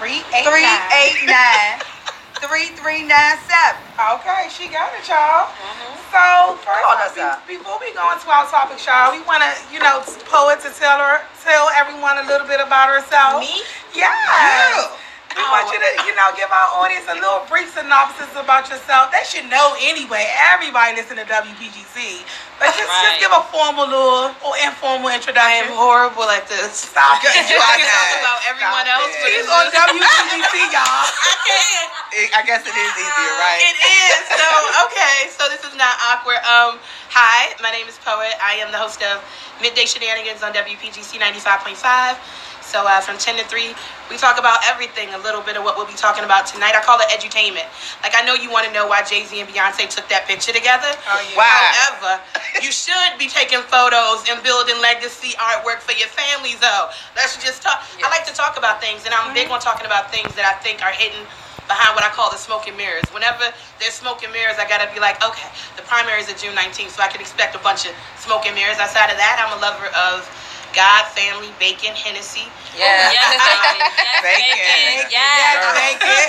389 3397. Okay, she got it, y'all. So first, before we go into our topic, y'all, we want to, poet to tell everyone a little bit about herself. Me? Yeah. We want you to, give our audience a little brief synopsis about yourself. They should know anyway. Everybody listen to WPGC. But just give a formal little or informal introduction. I am horrible at this. Stop it. You can talk about everyone else. She's on WPGC, y'all. I can't. I guess it is easier, right? It is. So this is not awkward. Hi, my name is Poet. I am the host of Midday Shenanigans on WPGC 95.5. So from 10 to 3, we talk about everything, a little bit of what we'll be talking about tonight. I call it edutainment. Like, I know you want to know why JayZ and Beyonce took that picture together. Oh, yeah. Wow. However, you should be taking photos and building legacy artwork for your families, though. Let's just talk. Yes. I like to talk about things, and I'm big on talking about things that I think are hidden behind what I call the smoke and mirrors. Whenever there's smoke and mirrors, I got to be like, okay, the primaries are June 19th, so I can expect a bunch of smoke and mirrors. Outside of that, I'm a lover of God, family, bacon, Hennessy. Yeah. Bacon. Yes, bacon.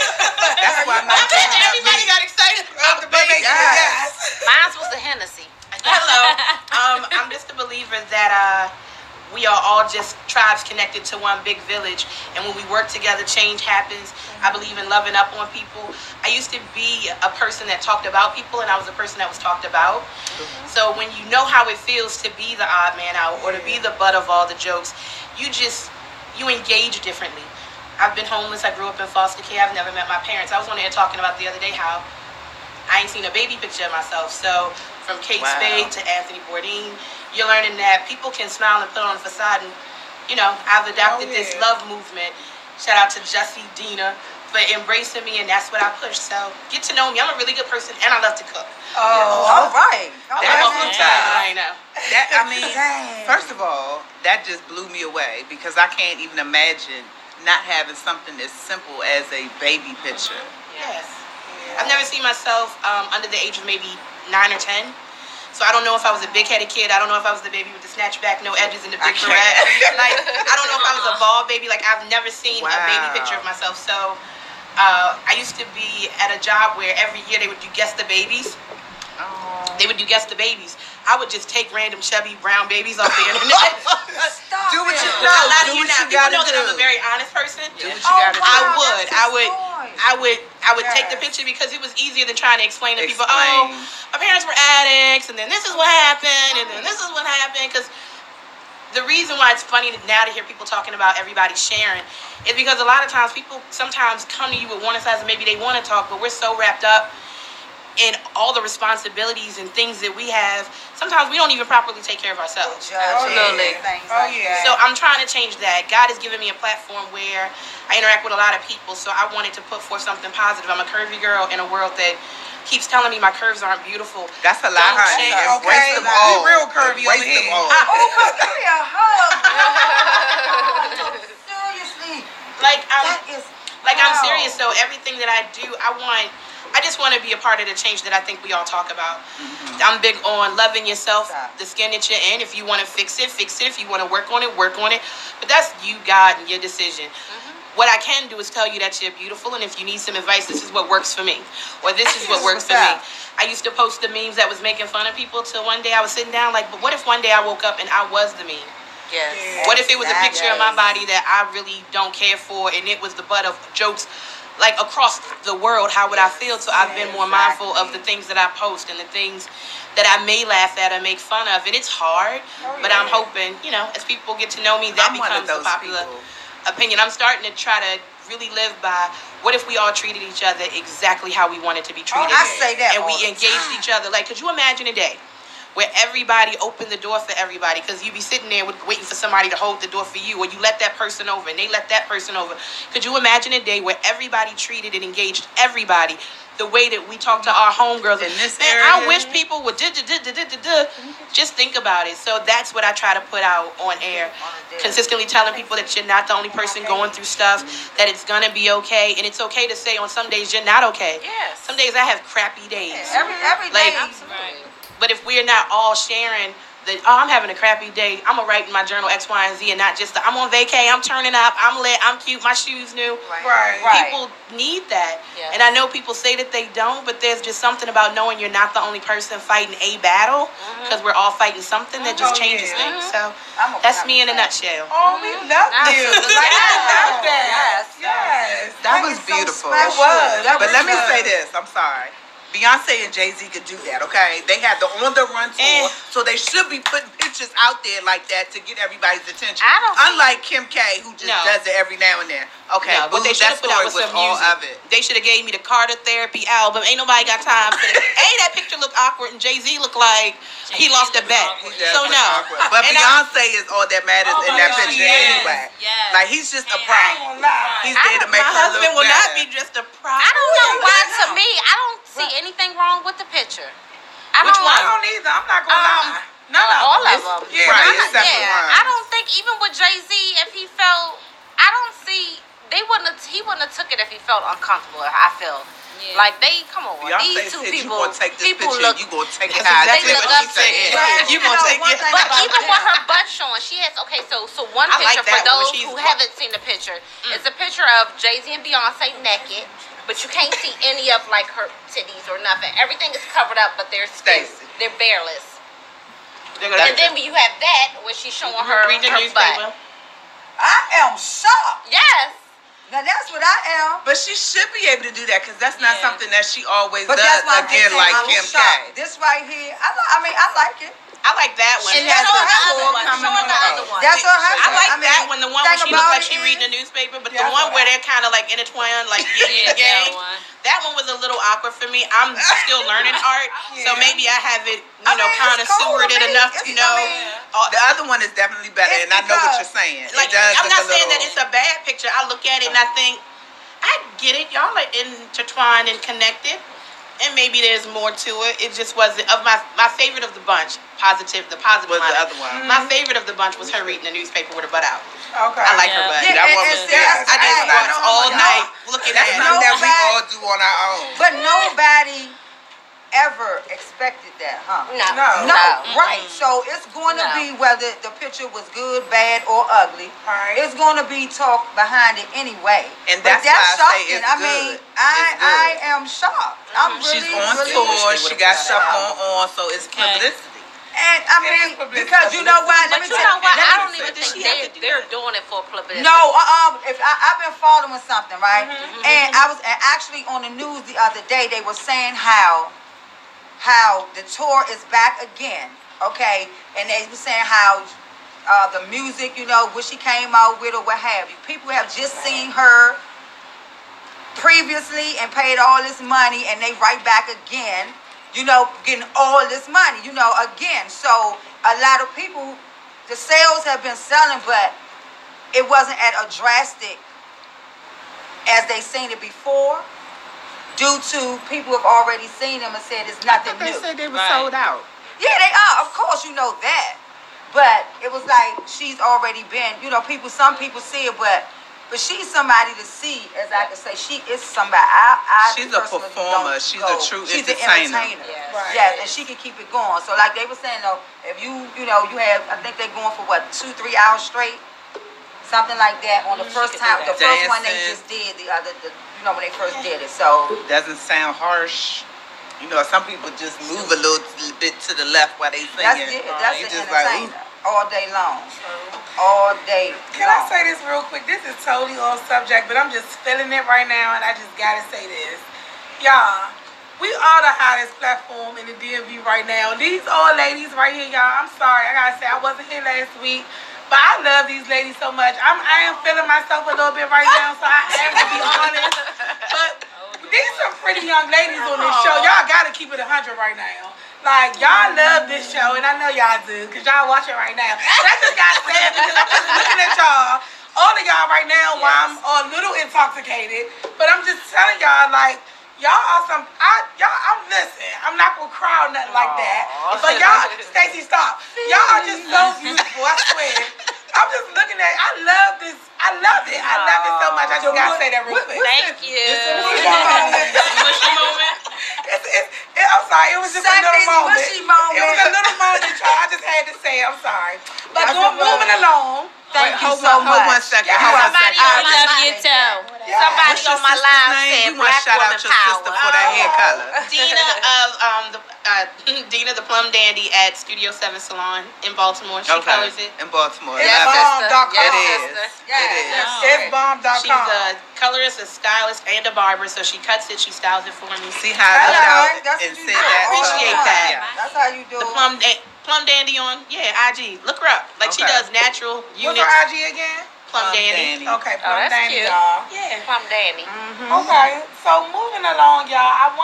That's why I'm not everybody got excited about the bacon. Yes. Mine was the Hennessy. Hello. I'm just a believer that we are all just tribes connected to one big village, and when we work together, change happens. I believe in loving up on people. I used to be a person that talked about people, and I was a person that was talked about. So when you know how it feels to be the odd man out or to be the butt of all the jokes, you engage differently. I've been homeless. I grew up in foster care. I've never met my parents. I was on there talking about the other day how I ain't seen a baby picture of myself. So from Kate Spade to Anthony Bourdain, you're learning that people can smile and put on a facade. And, I've adopted this love movement. Shout out to Jussie Dina for embracing me, and that's what I push. So get to know me. I'm a really good person, and I love to cook. All right. I know. First of all, that just blew me away because I can't even imagine not having something as simple as a baby picture. Yes. I've never seen myself under the age of maybe 9 or 10. So I don't know if I was a big-headed kid. I don't know if I was the baby with the snatchback, no edges, and the big beret. I don't know if I was a bald baby. I've never seen a baby picture of myself. So I used to be at a job where every year they would do Guess the Babies. They would do Guess the Babies. I would just take random chubby brown babies off the internet. Do what you know. People know that I'm a very honest person. Do what you gotta do. I would take the picture because it was easier than trying to explain to people, my parents were addicts, and then this is what happened, and then this is what happened. Because the reason why it's funny now to hear people talking about everybody sharing is because a lot of times people sometimes come to you with one size and maybe they want to talk, but we're so wrapped up in all the responsibilities and things that we have, sometimes we don't even properly take care of ourselves. Absolutely. So I'm trying to change that. God has given me a platform where I interact with a lot of people, so I wanted to put forth something positive. I'm a curvy girl in a world that keeps telling me my curves aren't beautiful. That's a lie, honey. Embrace them all. We real curvy over here. Give me a hug. Seriously. I'm serious. So everything that I do, I just want to be a part of the change that I think we all talk about. I'm big on loving yourself, the skin that you're in. If you want to fix it, fix it. If you want to work on it, work on it. But that's you, God, and your decision. What I can do is tell you that you're beautiful, and if you need some advice, this is what works for me. Or this is what works for me. I used to post the memes that was making fun of people till one day I was sitting down but what if one day I woke up and I was the meme? Yes. What if it was a picture of my body that I really don't care for, and it was the butt of jokes across the world? How would I feel? So I've been more mindful of the things that I post and the things that I may laugh at or make fun of. And it's hard, but I'm hoping, as people get to know me, that becomes a popular opinion. I'm starting to try to really live by, what if we all treated each other exactly how we wanted to be treated? I say that. And we engaged each other. Could you imagine a day where everybody opened the door for everybody? Because you be sitting there waiting for somebody to hold the door for you, or you let that person over and they let that person over. Could you imagine a day where everybody treated and engaged everybody the way that we talk to our homegirls? In this area, I wish people would just think about it. So that's what I try to put out on air, consistently telling people that you're not the only person going through stuff, that it's gonna be okay, and it's okay to say on some days you're not okay. Yes. Some days I have crappy days. Every day. But if we're not all sharing I'm having a crappy day. I'm gonna write in my journal X, Y, and Z, and not just I'm on vacay, I'm turning up, I'm lit, I'm cute, my shoes new. Right. People need that. Yes. And I know people say that they don't, but there's just something about knowing you're not the only person fighting a battle, because we're all fighting something that just changes things. So that's me in a nutshell. Oh, we love you. Like, I love that. Yes. That was beautiful. It was. But let me say this. I'm sorry. Beyonce and JayZ could do that, okay? They had the On The Run tour, so they should be putting pictures out there like that to get everybody's attention. Unlike Kim K, who just does it every now and then. Okay, but they should have put out with some music. They should have gave me the Carter Therapy album. Ain't nobody got time for that. That picture looked awkward, and JayZ looked like he lost a bet. So no. But Beyonce is all that matters in that picture anyway. Yes. Like, he's just a prop. He's there to make My her husband look will not better. be just a prop. I don't know why. To me, I don't see anything wrong with the picture. Which one? I don't either. I'm not gonna lie. None all of of them. Yeah, Right, none of except them. for one. I don't think even with JayZ, if he felt, I don't see he wouldn't have took it if he felt uncomfortable. I feel like come on, Beyonce these two said, people, you gonna take this people picture, look. you gonna take it That's how I exactly take what what she she said. said. You gonna take it. But even with her butt showing, she has so one I like picture that for one when those she's who haven't seen the picture. It's a picture of JayZ and Beyonce naked, but you can't see any of like her titties or nothing. Everything is covered up, but they're Stacey. they're bareless. They're gonna And then when you have that where she's showing her read the her newspaper. butt. I am shocked. Yes. Now that's what I am. But she should be able to do that because that's not something that she always But does. that's why I'm Again, saying like I'm Kim shocked. K. This right here, I like it. I like that one. And has show the the tour other one. coming Show the on. other one. That's her I husband. like I mean, that one, the one where thing she looked about like it she is- reading the newspaper, but Yeah, the I one saw where that. they're kind of like intertwined, like yin and yang. That one was a little awkward for me. I'm still learning art, so maybe I haven't, I mean, kind of it's cool sewered to it me. enough to It's- know. I mean, The other one is definitely better, It's and I know what because- you're saying. Like, it does I'm look not a saying that little- it's a bad picture. I look at it and I think, I get it. Y'all are intertwined and connected, and maybe there's more to it. It just wasn't of my favorite of the bunch. The positive Was the line. other one. My favorite of the bunch was her reading the newspaper with her butt out. Okay. I like her butt. Yeah, That and- one and was see, good. that's I did right. squats all night looking That's at it. something that we Nobody- all do on our own. But nobody ever expected that, huh? No. No, right. So it's going to No. be whether the picture was good, bad, or ugly. Right. It's going to be talk behind it anyway. And But that's why I say shocking. it's I good. mean, It's I good. am shocked. I'm really, She's on really tour. She got stuff shocked. going on, so it's publicity. And I It is mean, publicity. because you know why? Let But me you tell know what? let I me- don't even Does think she have to do they're doing it for publicity. No, if I've been following something, right? And I was actually on the news the other day. They were saying how the tour is back again, okay? And they were saying how the music, what she came out with or what have you. People have just seen her previously and paid all this money, and they right back again, getting all this money, again. So a lot of people, the sales have been selling, but it wasn't at a drastic as they seen it before, due to people have already seen them and said it's nothing They new. said they were sold out. Yeah, they are. Of course, you know that. But it was like she's already been, some people see it, but she's somebody to see, as I could say. She is somebody. I She's a personally performer. don't She's go. a true She's entertainer. an entertainer. Yes. Right. Yes, and she can keep it going. So like they were saying though, if you have, I think they're going for what, 2-3 hours straight, something like that on the first could do time. that. The first one they Dancing. just did, when they first did it. So Doesn't sound harsh. Some people just move a little bit to the left while they singing. that's it. That's You an just like, entertainer all day long. All day Can I long. say this real quick? This is totally off subject, but I'm just feeling it right now, and I just gotta say this. Y'all, we are the hottest platform in the DMV right now. These old ladies right here, y'all, I'm sorry. I gotta say, I wasn't here last week, but I love these ladies so much. I am feeling myself a little bit right now, so I am to be honest. But these are pretty young ladies on this show. Y'all gotta keep it 100 right now. Like, y'all love this show, and I know y'all do, because y'all watch it right now. But I just gotta say it, because I'm just looking at y'all, all of y'all right now, while I'm a little intoxicated. But I'm just telling y'all, like, y'all are listen, I'm not gonna cry or nothing like that. But y'all, Stacey, stop. Y'all are just so beautiful, I swear. I'm just looking at it. I love this. I love it. I love it so much. I just gotta say that real quick. Thank you. Emotional moment. I'm sorry. It was just a little moment. Mushy moment. It was a little moment, y'all. I just had to say it. I'm sorry. But moving along. Thank you so much. Hold 1 second. Yeah. Hold 1 Somebody second. on my live too. Somebody What's your on my sister's live name? said You want to Black shout Woman out your sister for that hair color. Dina of Dina the Plum Dandy at Studio 7 Salon in Baltimore. She colors it. In Baltimore. It's Love it. bomb.com. It is. Yes. It is. It's bomb.com. She's a colorist, a stylist, and a barber, so she cuts it, she styles it for me. See how I look out That's and what say you do. that. appreciate that. That's how you do The it. Plum Dandy on, IG. Look her up. Like she Okay. does natural What's units. her IG again? Plum Dandy. Okay, Plum that's Dandy, cute. y'all. Yeah. Plum Dandy. Okay, so moving along, y'all. I'm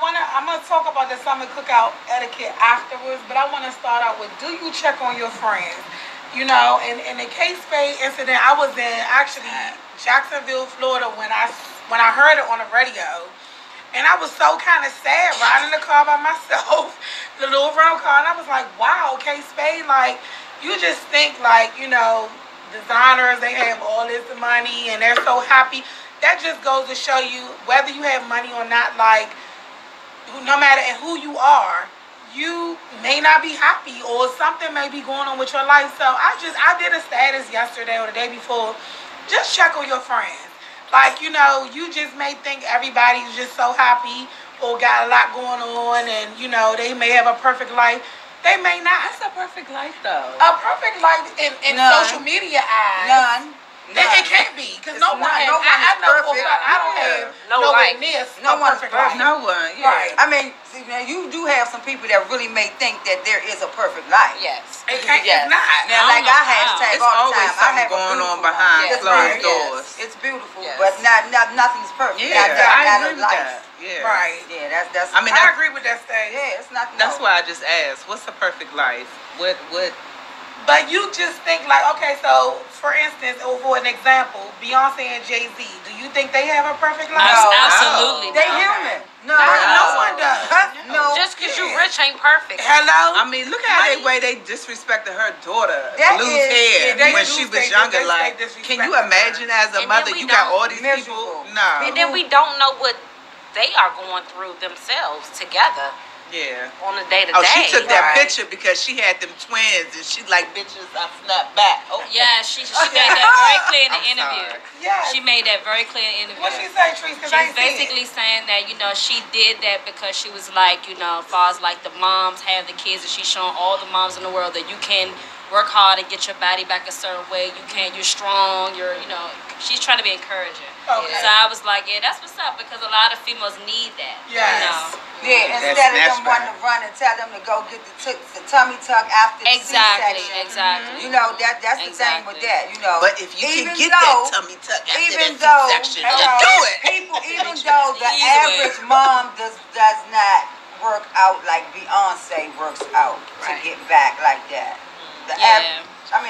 gonna talk about the summer cookout etiquette afterwards, but I want to start out with: do you check on your friends? You know, in the K-Spade incident, I was in actually Jacksonville, Florida when I heard it on the radio, and I was so kind of sad riding in the car by myself, the little rental car, and I was like, wow, K-Spade, like you just think like designers, they have all this money and they're so happy. That just goes to show you whether you have money or not, like no matter who you are, you may not be happy or something may be going on with your life. So I did a status yesterday or the day before. Just check on your friends. Like, you just may think everybody's just so happy or got a lot going on and they may have a perfect life. They may not. That's a perfect life, though. A perfect life in social media eyes. None. It can't be because no one. I is know for a perfect. fact I don't have No nowhere life. near No a one's perfect perfect. life. No one. Yeah. Right. I mean, see, now you do have some people that really may think that there is a perfect life. Yes. It can't. Yes. It's not. Now, I like don't I know how. hashtag It's all the always time. I something have a going on beautiful behind life. closed Yes, doors. It's beautiful, Yes. but nothing's perfect. Yeah, not I a agree with life. that. Yeah. Right. Yeah, that's. I mean, I agree with that stage. yeah, it's not. That's no. why I just asked, what's a perfect life? What? But you just think like, okay, so for instance, or for an example, Beyonce and JayZ. Do you think they have a perfect life? No. Absolutely. They not. human. No, No one does. No. Just because you rich ain't perfect. Hello. I mean, look at the way they disrespected her daughter, That Blue's is- hair, yeah, they when do she was stay- younger. they stay Like, can you disrespecting imagine as a And then mother, we you got don't- all these miserable. people? No. And then we don't know what they are going through themselves together Yeah. on a day to day. Oh, she took that Right. picture because she had them twins, and she like, bitches, I snapped back. Oh, Yeah, she made that very clear in the I'm interview. sorry. Yes. She made that very clear in the interview. What she say, Trees? Because I She's ain't seen basically saying that, she did that because she was like, as far as like the moms have the kids, and she's showing all the moms in the world that you can work hard and get your body back a certain way. You're strong, she's trying to be encouraging. Okay. So I was like, yeah, that's what's up, because a lot of females need that. Yes. Yeah, That's instead of them snatch wanting to run and tell them to go get the tummy tuck after the Exactly, C-section. exactly. That's the thing with Exactly. that. But if you Even can get though- that tummy tuck after even that though- C-section, Hello. just do it. People, even though the Easy way. average mom does not work out like Beyonce works out to Right. get back like that. The Yeah.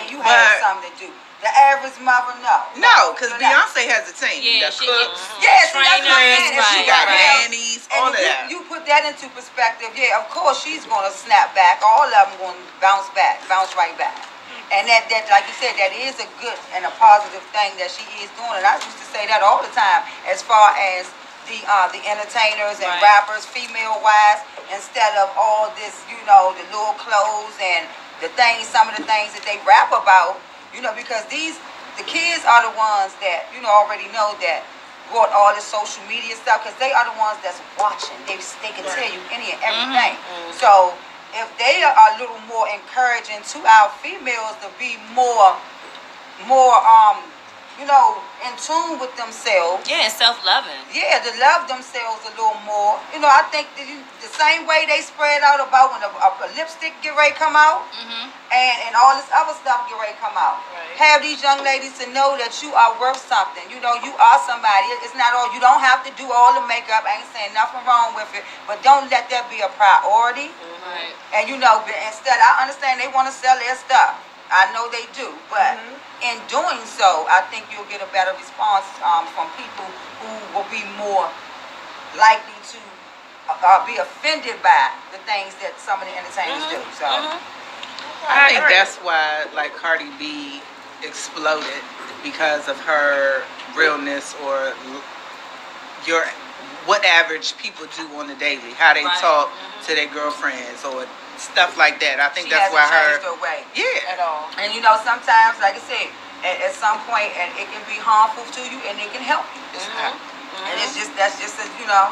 you have But- something to do. The average mother, no. No, because you're not. Beyonce has a team Yeah, that she cooks. Yes, see, that's what I'm trainers, saying. If She you right, got got right. nannies, all And of that. you put that into perspective, yeah, of course she's gonna snap back. All of them gonna bounce right back. And that like you said, that is a good and a positive thing that she is doing. And I used to say that all the time, as far as the entertainers and Right. rappers, female wise, instead of all this, the little clothes and some of the things that they rap about, because the kids are the ones that already know that brought all this social media stuff, because they are the ones that's watching. They can tell you any and everything. So if they are a little more encouraging to our females to be more in tune with themselves. Yeah, and self-loving. Yeah, to love themselves a little more. I think the same way they spread out about when a lipstick get ready to come out, and all this other stuff get ready to come out. Right. Have these young ladies to know that you are worth something. You are somebody. It's not all. You don't have to do all the makeup. I ain't saying nothing wrong with it, but don't let that be a priority. Right. And instead, I understand they want to sell their stuff. I know they do, but in doing so, I think you'll get a better response from people who will be more likely to be offended by the things that some of the entertainers do. So, I think that's why, like, Cardi B exploded, because of her realness, or what average people do on the daily, how they talk to their girlfriends or stuff like that. I think that's why changed her way. Yeah. At all. And you know, sometimes, like I said, at some point, and it can be harmful to you, and it can help you. And it's just that's just a, you know,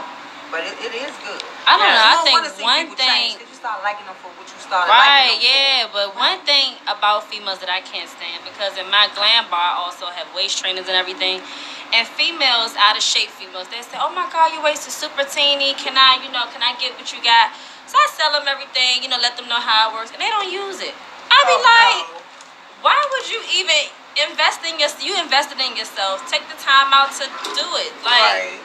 but it is good. I don't know. I think one thing. Because you start liking them for what you started Right, liking them but one thing about females that I can't stand, because in my glam bar I also have waist trainers and everything, and females, out of shape females, they say, oh my God, your waist is super teeny, can I get what you got? So I sell them everything, you know, let them know how it works, and they don't use it. I be why would you even invested in yourself, take the time out to do it, like.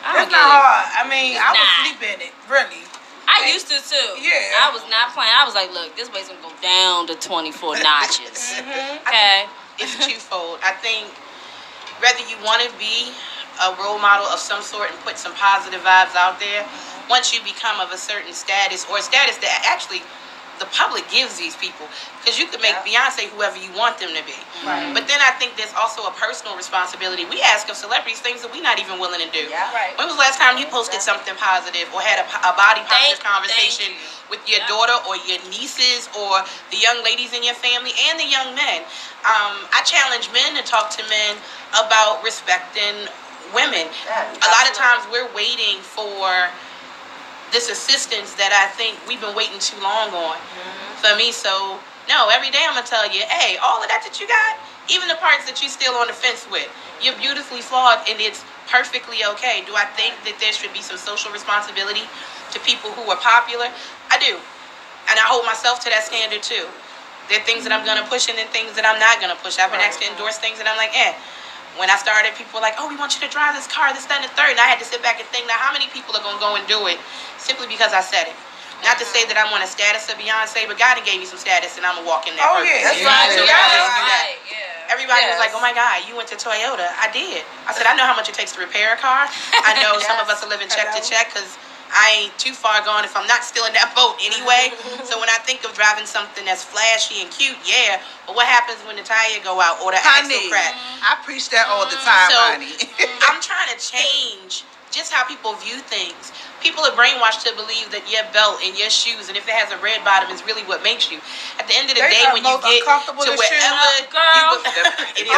It's not hard. I mean, I would sleep in it, really. I used to too. Yeah. I was not playing. I was like, look, this weight's gonna go down to 24 notches. Okay. It's twofold. I think whether you want to be a role model of some sort and put some positive vibes out there, once you become of a certain status, or a status that actually the public gives these people, because you could make Beyonce whoever you want them to be. But then I think there's also a personal responsibility. We ask of celebrities things that we're not even willing to do. When was the last time you posted something positive or had a body positive conversation with your daughter or your nieces or the young ladies in your family and the young men? I challenge men to talk to men about respecting women. A lot of times we're waiting for this assistance that I think we've been waiting too long on for me. So no, every day I'm gonna tell you, hey, all of that you got, even the parts that you're still on the fence with, you're beautifully flawed and it's perfectly okay. Do I think that there should be some social responsibility to people who are popular? I do, and I hold myself to that standard too. There are things that I'm gonna push and then things that I'm not gonna push. I've been asked to endorse things and I'm like, When I started, people were like, oh, we want you to drive this car, this, that, and the third. And I had to sit back and think, now how many people are going to go and do it simply because I said it? Not to say that I want a status of Beyonce, but God gave me some status and I'm going to walk in that purpose. That's right. Everybody was like, oh my God, you went to Toyota. I did. I said, I know how much it takes to repair a car. I know some of us are living check to check because I ain't too far gone if I'm not still in that boat anyway. So when I think of driving something that's flashy and cute, but what happens when the tire go out or the axle crack? I preach that all the time, honey. I'm trying to change just how people view things. People are brainwashed to believe that your belt and your shoes, and if it has a red bottom, is really what makes you. At the end of the day, when you get to wherever it is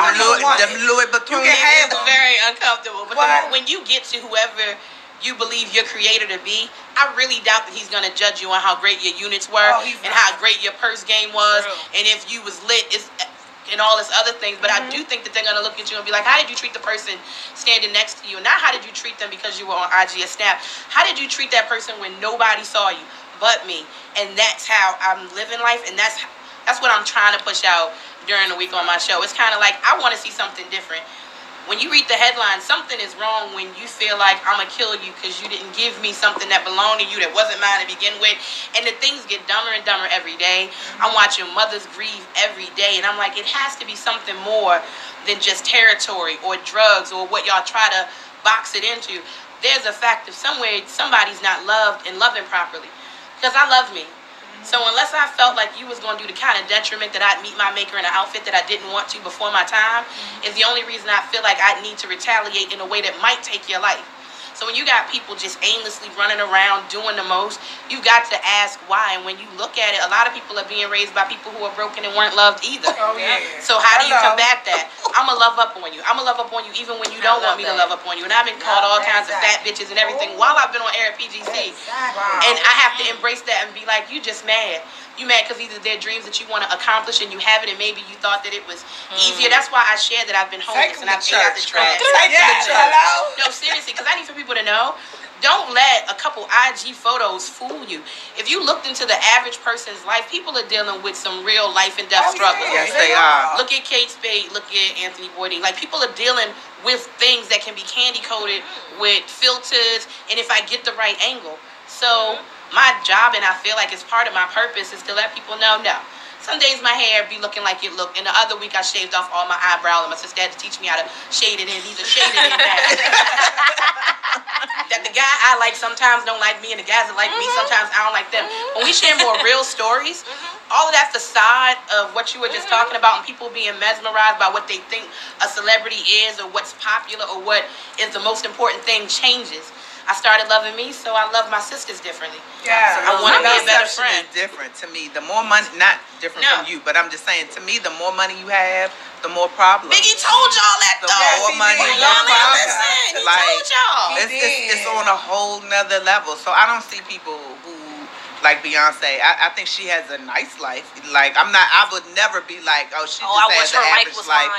Louis Vuitton, it's very uncomfortable. But when you get to whoever you believe your creator to be, I really doubt that he's going to judge you on how great your units were and how great your purse game was and if you was lit and all this other things. But I do think that they're going to look at you and be like, how did you treat the person standing next to you? Not how did you treat them because you were on IG or Snap. How did you treat that person when nobody saw you but me? And that's how I'm living life, and that's what I'm trying to push out during the week on my show. It's kind of like, I want to see something different. When you read the headline, something is wrong when you feel like I'm going to kill you because you didn't give me something that belonged to you that wasn't mine to begin with. And the things get dumber and dumber every day. I'm watching mothers grieve every day. And I'm like, it has to be something more than just territory or drugs or what y'all try to box it into. There's a fact of somewhere somebody's not loved and loving properly. Because I love me. So unless I felt like you was going to do the kind of detriment that I'd meet my maker in an outfit that I didn't want to before my time, is the only reason I feel like I need to retaliate in a way that might take your life. So when you got people just aimlessly running around doing the most, you got to ask why. And when you look at it, a lot of people are being raised by people who are broken and weren't loved either. So how do you combat that? I'm going to love up on you. I'm going to love up on you even when you don't want me to love up on you. And I've been called all kinds of fat bitches and everything while I've been on air at PGC. And I have to embrace that and be like, you just mad. You mad because either they're dreams that you want to accomplish and you have it, and maybe you thought that it was easier. That's why I share that I've been homeless and I've ate out the trash. No, seriously, because I need for people to know, don't let a couple IG photos fool you. If you looked into the average person's life, people are dealing with some real life and death struggles. Yes, they are. Look at Kate Spade, look at Anthony Bourdain. Like, people are dealing with things that can be candy coated with filters, and if I get the right angle. So my job, and I feel like it's part of my purpose, is to let people know, no. Some days my hair be looking like it looked, and the other week I shaved off all my eyebrow, and my sister had to teach me how to shade it in. These are shaded in now. That the guy I like sometimes don't like me, and the guys that like me sometimes I don't like them. When we share more real stories, all of that facade of what you were just talking about, and people being mesmerized by what they think a celebrity is or what's popular or what is the most important thing changes. I started loving me, so I love my sisters differently. Yeah. So I want to be a better Perception friend. is different to me. The more money, not different from you, but I'm just saying, to me, the more money you have, the more problems. Biggie told y'all that The though. more money, the Y'all more ain't problems. listen. He Like, told y'all. it's on a whole nother level. So I don't see people who like Beyonce. I think she has a nice life. Like I would never be like, oh, she just has an average life.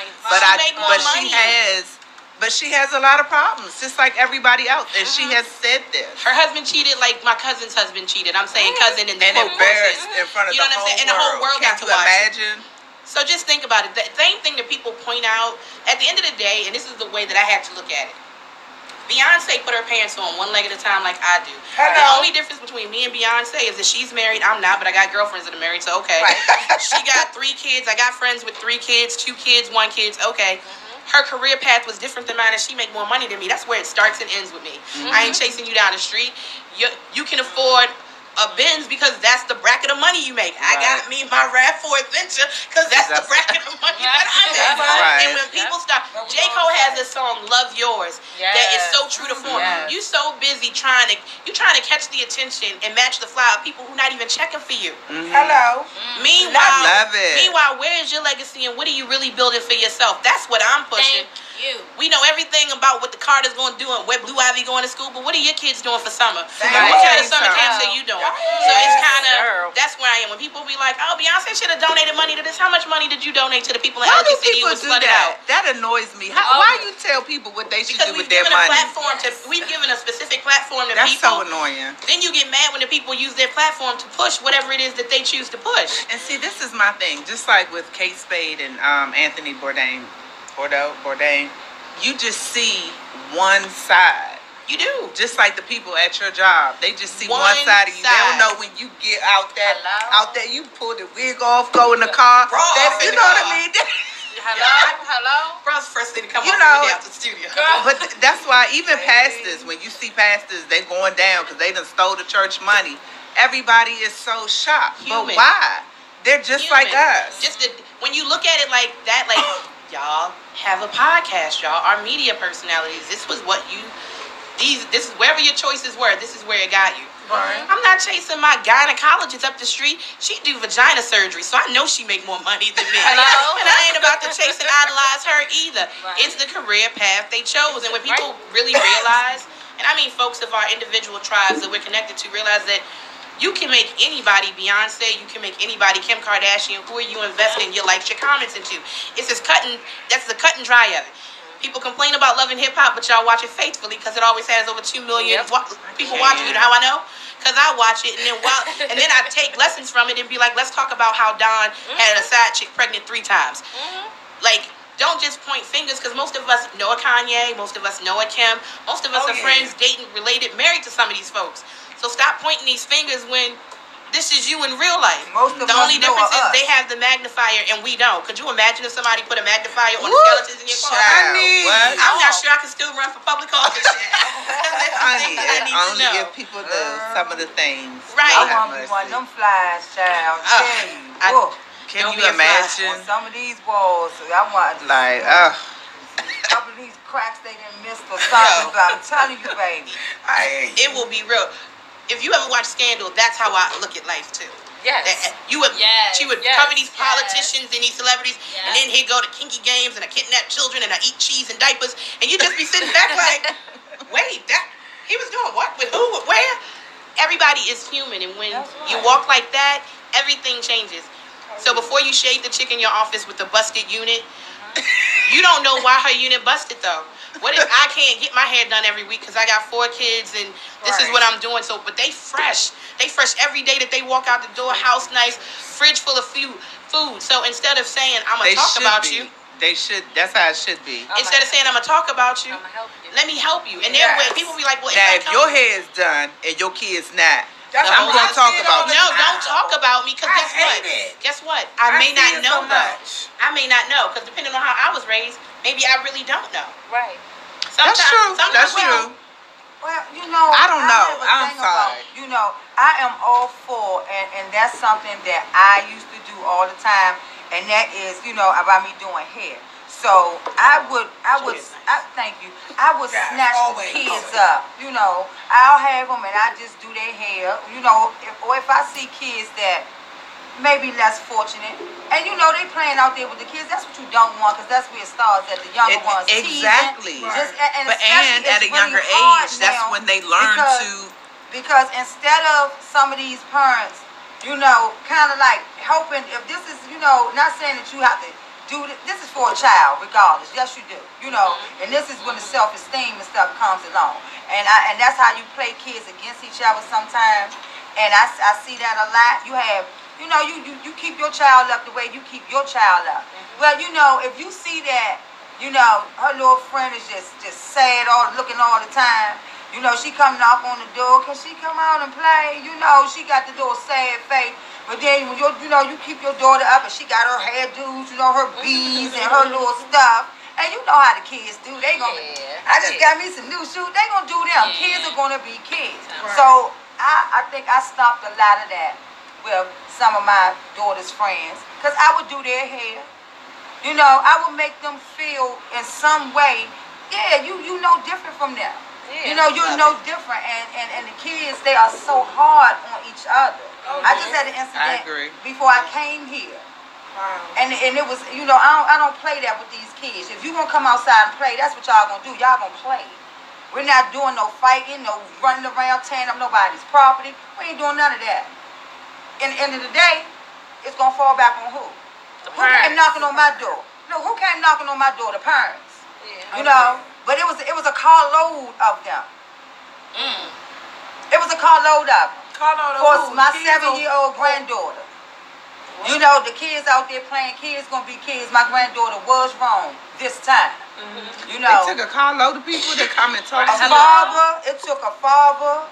But she has a lot of problems, just like everybody else, and she has said this. Her husband cheated like my cousin's husband cheated. I'm saying cousin in the And embarrassed in front of you know the what I'm whole saying? And the whole world got Can to you watch it. imagine? So just think about it. The same thing that people point out, at the end of the day, and this is the way that I had to look at it. Beyonce put her pants on one leg at a time like I do. Hello. The only difference between me and Beyonce is that she's married, I'm not, but I got girlfriends that are married, so okay. Right. She got 3 kids, I got friends with 3 kids, 2 kids, 1 kid, okay. Her career path was different than mine, and she make more money than me. That's where it starts and ends with me. I ain't chasing you down the street. You can afford a Benz because that's the bracket of money you make. I got me my RAV4 Adventure because that's the bracket of money that I make. Right. And when people start, J. Cole has this song "Love Yours" that is so true to form. You so busy trying to catch the attention and match the fly of people who not even checking for you. Hello. Meanwhile, I love it. where is your legacy and what are you really building for yourself? That's what I'm pushing. You. We know everything about what the Carter's going to do and where Blue Ivy going to school, but what are your kids doing for summer? Right. What kind of summer camps are you doing? So it's kind Girl. of, that's where I am. When people be like, oh, Beyonce should have donated money to this. How much money did you donate to the people in Why do Ellicott City who people was do flooded that? out? That annoys me. Why you tell people what they should Because do with we've their given a money? platform to, we've given a specific platform to That's people. so annoying. Then you get mad when the people use their platform to push whatever it is that they choose to push. And see, this is my thing. Just like with Kate Spade and Anthony Bourdain, you just see one side. You do. Just like the people at your job, they just see one One side of you. They side. don't know when you get out there, Hello? you pull the wig off, go in the car. Bra off You in know the what car. I mean? Hello? Bros first thing to come You off know, when we get out the studio. But that's why even pastors, when you see pastors, they going down because they done stole the church money. Everybody is so shocked. Human. But why? They're just like us. When you look at it like that, like y'all have a podcast, y'all are media personalities. This was what this is wherever your choices were. This is where it got you. Right. I'm not chasing my gynecologist up the street. She do vagina surgery, so I know she make more money than me. Hello? And I ain't about to chase and idolize her either. Right. It's the career path they chose. And when people really realize, and I mean folks of our individual tribes that we're connected to, realize that you can make anybody Beyonce, you can make anybody Kim Kardashian. Who are you investing your likes, your comments into? It's just that's the cut and dry of it. People complain about loving hip hop, but y'all watch it faithfully because it always has over 2 million people watching. You know how I know? Because I watch it, and then I take lessons from it and be like, let's talk about how Don had a side chick pregnant 3 times. Like, don't just point fingers, because most of us know a Kanye, most of us know a Kim, most of us are friends, dating, related, married to some of these folks. So stop pointing these fingers when this is you in real life. Most of the us only know difference is us. they have the magnifier and we don't. Could you imagine if somebody put a magnifier on the skeletons in your car? What? I'm not sure I can still run for public office. Honey, I it need to only know. give people some of the things. Right. I Lord have want to be mercy. one of them flies, child. I tell you. Whoa. Can Don't you be a fly. imagine? On some of these walls, I want to Like, a couple of these cracks they done missed or something. But I'm telling you, baby. It will be real. If you ever watch Scandal, that's how I look at life too. Yes. She would cover these yes. politicians and these celebrities, and then he'd go to kinky games and I kidnap children and I eat cheese and diapers, and you just be sitting back like, wait, he was doing what with who, where? Everybody is human, and when you walk like that, everything changes. So before you shade the chick in your office with the busted unit, you don't know why her unit busted though. What if I can't get my hair done every week because I got 4 kids and this is what I'm doing? So, but they fresh. They fresh every day that they walk out the door, house nice, fridge full of food. So instead of saying, I'm going to talk about you. They should. That's how it should be. Instead of saying, I'm going to talk about you, I'm gonna help you. let me help you. And then when people be like, well, Now, it's if your hair is done and your kid's not, That's I'm what going to talk about you. No, don't talk about me, because guess what? hate it. Guess what? I may see not it know so though. much. I may not know, because depending on how I was raised, maybe I really don't know. Right. That's true. Sometimes That's we true. Well, I don't know. I'm sorry. I am all for, and that's something that I used to do all the time, and that is, about me doing hair. So I thank you. I would snatch the kids up. I'll have them and I just do their hair. Or if I see kids that maybe less fortunate, and they playing out there with the kids, that's what you don't want, because that's where it starts, at the younger ones. Exactly. And at a younger age, that's when they learn because instead of some of these parents, kind of like helping, if this is, not saying that you have to do this is for a child regardless. Yes, you do. And this is when the self-esteem and stuff comes along, and that's how you play kids against each other sometimes, and I see that a lot. You have you keep your child up the way you keep your child up. Well, if you see that, her little friend is just sad, looking all the time. She come knock on the door. Can she come out and play? She got the little sad face. But then when you keep your daughter up and she got her hairdos, her beads and her little stuff. And you know how the kids do. They gonna. I just got me some new shoes. They gonna do them. Yeah. Kids are gonna be kids. Right. So I think I stopped a lot of that with some of my daughter's friends, because I would do their hair. I would make them feel in some way, you know different from them. Yeah, you're no different. And the kids, they are so hard on each other. Oh, I just had an incident before I came here. Wow. And it was, I don't play that with these kids. If you gonna come outside and play, that's what y'all gonna do. Y'all gonna play. We're not doing no fighting, no running around tearing up nobody's property. We ain't doing none of that. In the end of the day, it's gonna fall back on who? Who came knocking on my door? No, who came knocking on my door? The parents. Yeah. But it was a carload of them. It was a carload of them. For my 7-year-old granddaughter. What? The kids out there playing, kids gonna be kids. My granddaughter was wrong this time. It took a carload of people to come and talk to her. It took a father,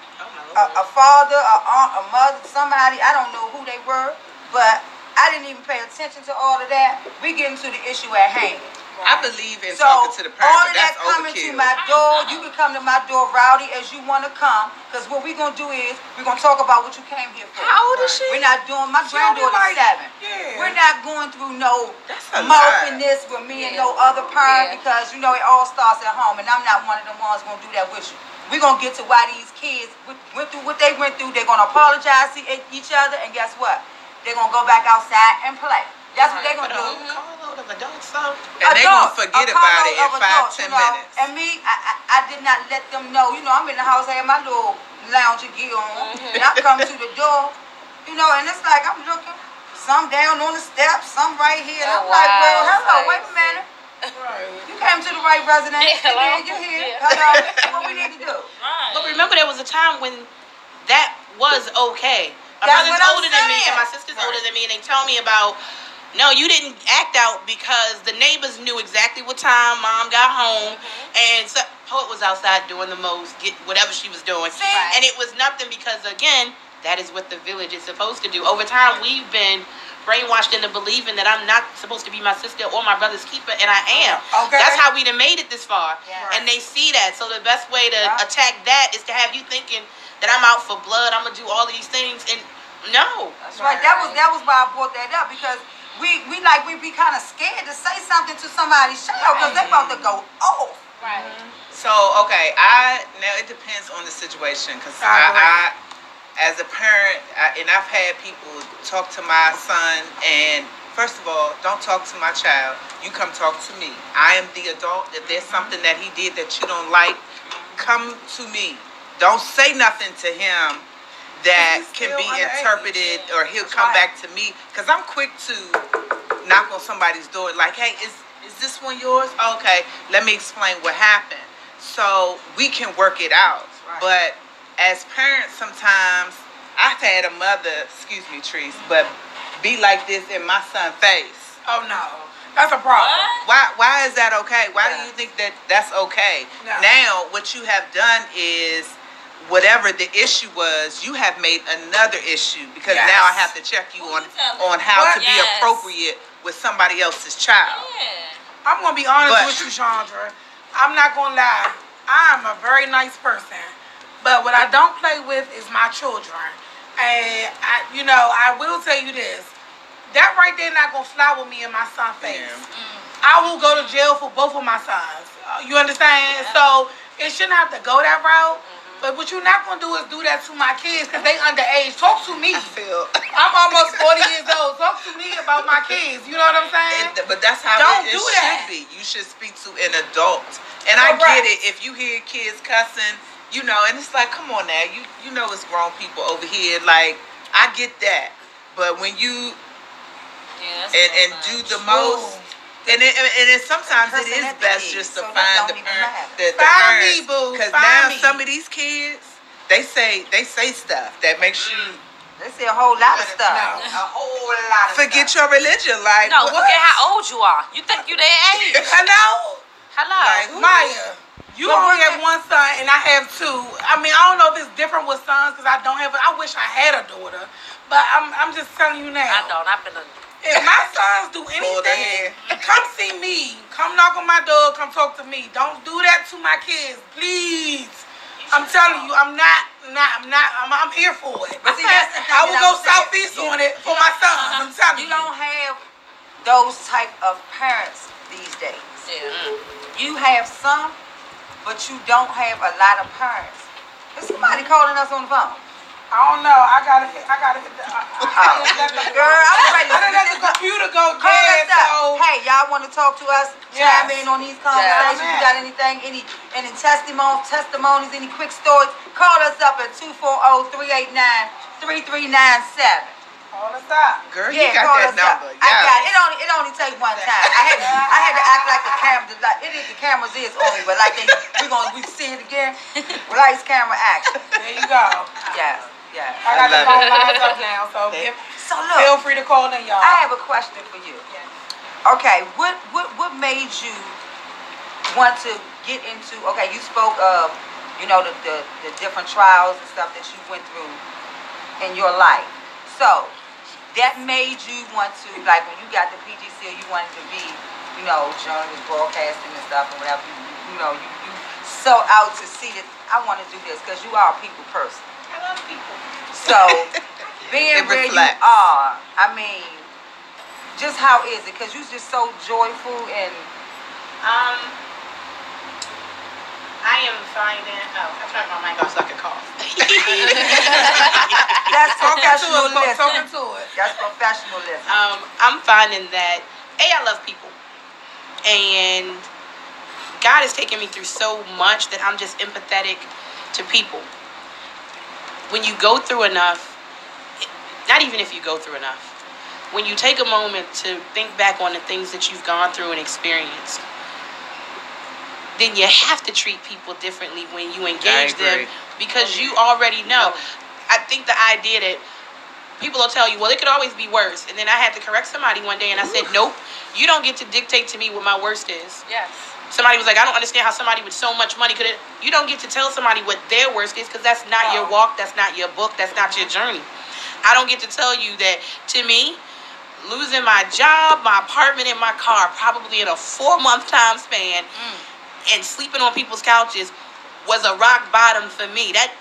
a father, a aunt, a mother, somebody. I don't know who they were, but I didn't even pay attention to all of that. We get into the issue at hand. I believe in talking to the parents, all of that coming to my door, you can come to my door rowdy as you want to come, because what we're going to do is, we're going to talk about what you came here for. How old is she? We're not doing, my granddaughter's 7. Yeah. We're not going through no mouthing this with me and no other parent, because, it all starts at home, and I'm not one of the ones going to do that with you. We're going to get to why these kids went through what they went through. They're going to apologize to each other, and guess what? They're going to go back outside and play. That's what they're going to do. Carload of adults, and they're going to forget about it in 5-10 minutes. And me, I did not let them know. I'm in the house, I have my little lounge gear on, and I come to the door, and it's like I'm looking, some down on the steps, some right here. And I'm like, well, hello, wait a minute. You came to the right residence. You're here. Hello. What we need to do? But remember, there was a time when that was okay. My brother's older than me, and my sister's older than me, and they tell me about, no, you didn't act out because the neighbors knew exactly what time mom got home, and so Poet was outside doing the most, get whatever she was doing, and it was nothing, because again, that is what the village is supposed to do. Over time, we've been brainwashed into believing that I'm not supposed to be my sister or my brother's keeper, and I am. Okay. That's how we done made it this far, and they see that. So the best way to attack that is to have you thinking that I'm out for blood, I'm gonna do all of these things, and no. That's right. That was why I brought that up, because we be kind of scared to say something to somebody's child, because they about to go off. Right. So now it depends on the situation, because I as a parent, and I've had people talk to my son, and first of all, don't talk to my child. You come talk to me. I am the adult. If there's something that he did that you don't like, come to me. Don't say nothing to him that can be interpreted, or he'll come back to me, because I'm quick to knock on somebody's door like, hey, is this one yours? Okay, let me explain what happened, so we can work it out. But as parents, sometimes I've had a mother, excuse me, Treese, but be like this in my son's face. Oh no, that's a problem. Why is that okay? Why do you think that that's okay? No. Now what you have done is, whatever the issue was, you have made another issue, because now I have to check you on how to be appropriate with somebody else's child. I'm gonna be honest with you, Chandra. I'm not gonna lie. I'm a very nice person, but what I don't play with is my children. And I will tell you this: that right there not gonna fly with me in my son's face. I will go to jail for both of my sons. You understand? Yeah. So it shouldn't have to go that route. But what you're not going to do is do that to my kids because they underage. Talk to me. I'm almost 40 years old. Talk to me about my kids. You know what I'm saying? But that's how it should be. You should speak to an adult. And I get it. If you hear kids cussing, and it's like, come on now. You know it's grown people over here. Like, I get that. But when you and do the most... And sometimes it is best just to find the parent, the parents, because now some of these kids, they say stuff that makes you. They say a whole lot of stuff. A whole lot of Forget your religion, like. No, look at how old you are. You think you their age? Hello. Like, Maya. You only have one son, and I have two. I mean, I don't know if it's different with sons because I don't have. I wish I had a daughter, but I'm just telling you now. I don't. I've been a. If my sons do anything, come see me. Come knock on my door. Come talk to me. Don't do that to my kids, please. I'm telling you, I'm here for it. But see, that's the thing I will go southeast on it for my sons. I'm telling you. You don't have those type of parents these days. Yeah. You have some, but you don't have a lot of parents. There's somebody calling us on the phone. I don't know. I gotta hit the. Girl, I'm ready to let the computer go dead. So. Hey, y'all want to talk to us? Chime in on these conversations. You got anything? Any testimonies? Any quick stories? Call us up at 240-389-3397. Call us up. Girl, you got that number. I got it. It only take one time. I had to act like the camera. The cameras is on me, but like we see it again. Lights, camera, action. There you go. Yes. Yeah. I got the phone lines up now, so look, feel free to call in, y'all. I have a question for you. Yeah. Okay, what made you want to get into? Okay, you spoke of the different trials and stuff that you went through in your life. So that made you want to, like, when you got the PGC, you wanted to be, journalist, broadcasting and stuff and whatever. You so out to see that I want to do this because you are a people person. I love people. So, being where you are, I mean, just how is it? Because you're just so joyful and... I am finding... Oh, I turned my mic off so I could cough. That's professionalism. Talking to it. That's professionalism. I'm finding that, I love people. And God has taken me through so much that I'm just empathetic to people. When you go through enough, not even if you go through enough, when you take a moment to think back on the things that you've gone through and experienced, then you have to treat people differently when you engage them because you already know. I think the idea that people will tell you, well, it could always be worse. And then I had to correct somebody one day and I said, nope, you don't get to dictate to me what my worst is. Yes. Somebody was like, I don't understand how somebody with so much money could. You don't get to tell somebody what their worst is because that's not your walk, that's not your book, that's not your journey. I don't get to tell you that, to me, losing my job, my apartment, and my car, probably in a 4-month time span, and sleeping on people's couches was a rock bottom for me. That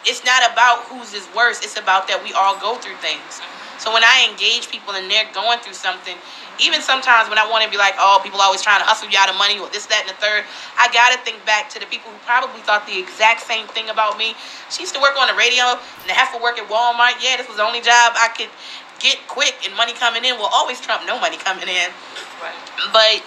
it's not about whose is worse. It's about that we all go through things. So when I engage people and they're going through something, even sometimes when I want to be like, oh, people always trying to hustle you out of money or this, that, and the third, I got to think back to the people who probably thought the exact same thing about me. She used to work on the radio and have to work at Walmart. Yeah, this was the only job I could get quick and money coming in will always trump no money coming in. Right. But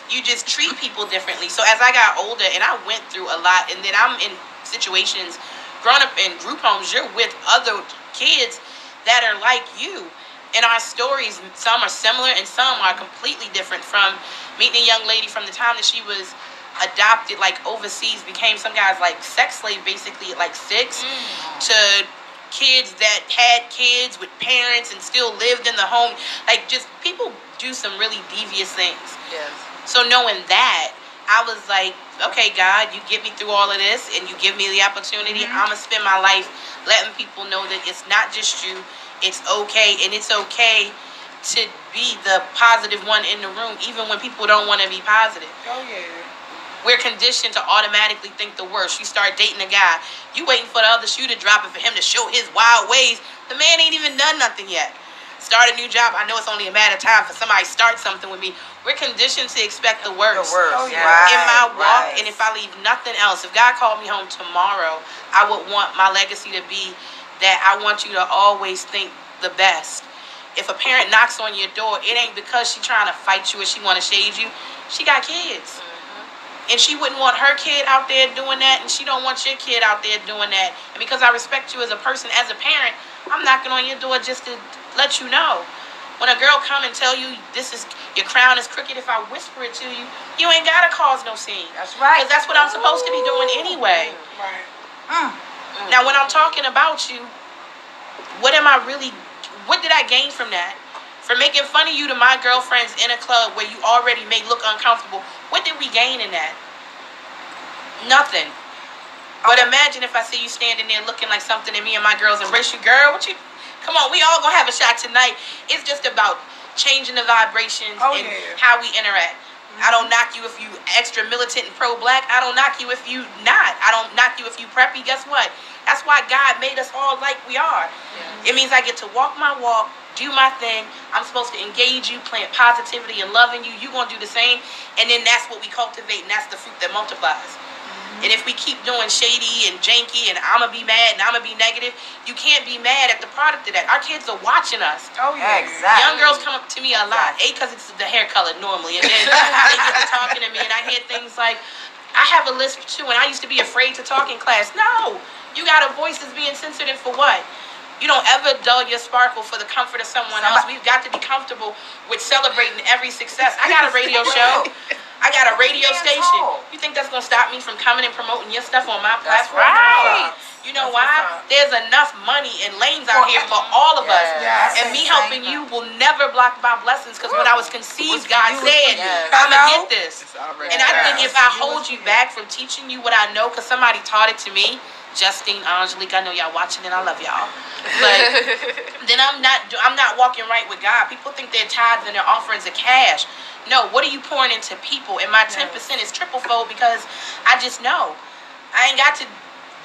you just treat people differently. So as I got older and I went through a lot, and then I'm in situations, growing up in group homes, you're with other kids that are like you. And our stories, some are similar and some are completely different. From meeting a young lady from the time that she was adopted, like overseas, became some guy's like sex slave basically at like 6, to kids that had kids with parents and still lived in the home. Like, just people do some really devious things. Yes. So knowing that, I was like, okay, God, you get me through all of this and you give me the opportunity. I'm going to spend my life letting people know that it's not just you. It's okay, and it's okay to be the positive one in the room, even when people don't want to be positive. Oh, yeah. We're conditioned to automatically think the worst. You start dating a guy, you waiting for the other shoe to drop and for him to show his wild ways. The man ain't even done nothing yet. Start a new job. I know it's only a matter of time for somebody to start something with me. We're conditioned to expect the worst. In my walk, and if I leave nothing else, if God called me home tomorrow, I would want my legacy to be that I want you to always think the best. If a parent knocks on your door, it ain't because she trying to fight you or she want to shade you. She got kids. And she wouldn't want her kid out there doing that, and she don't want your kid out there doing that. And because I respect you as a person, as a parent, I'm knocking on your door just to let you know. When a girl come and tell you this is your crown is crooked, if I whisper it to you, you ain't gotta cause no scene. That's right. Because that's what I'm supposed to be doing anyway. Right. Now, when I'm talking about you, what did I gain from that? For making fun of you to my girlfriends in a club where you already may look uncomfortable, what did we gain in that? Nothing. But imagine if I see you standing there looking like something and me and my girls embrace you. Girl, come on, we all gonna have a shot tonight. It's just about changing the vibrations and how we interact. I don't knock you if you extra militant and pro-black. I don't knock you if you not. I don't knock you if you preppy. Guess what? That's why God made us all like we are. It means I get to walk my walk, do my thing. I'm supposed to engage you, plant positivity and loving you. You're going to do the same. And then that's what we cultivate, and that's the fruit that multiplies. And if we keep doing shady and janky and I'm going to be mad and I'm going to be negative, you can't be mad at the product of that. Our kids are watching us. Exactly. Young girls come up to me a lot. Because it's the hair color normally. And then they get to talking to me and I hear things like, I have a lisp too and I used to be afraid to talk in class. No. You got a voice that's being sensitive for what? You don't ever dull your sparkle for the comfort of someone else. We've got to be comfortable with celebrating every success. I got a radio show. I got a radio station. You think that's going to stop me from coming and promoting your stuff on my platform? Right. You know why? There's enough money and lanes out here for all of us. And me helping you will never block my blessings, because when I was conceived, God said, I'm going to get this. And I think if I hold you back from teaching you what I know because somebody taught it to me, Justine, Angelique, I know y'all watching and I love y'all. But then I'm not walking right with God. People think their tithes and their offerings are cash. No, what are you pouring into people? And my 10% is triple fold because I just know. I ain't got to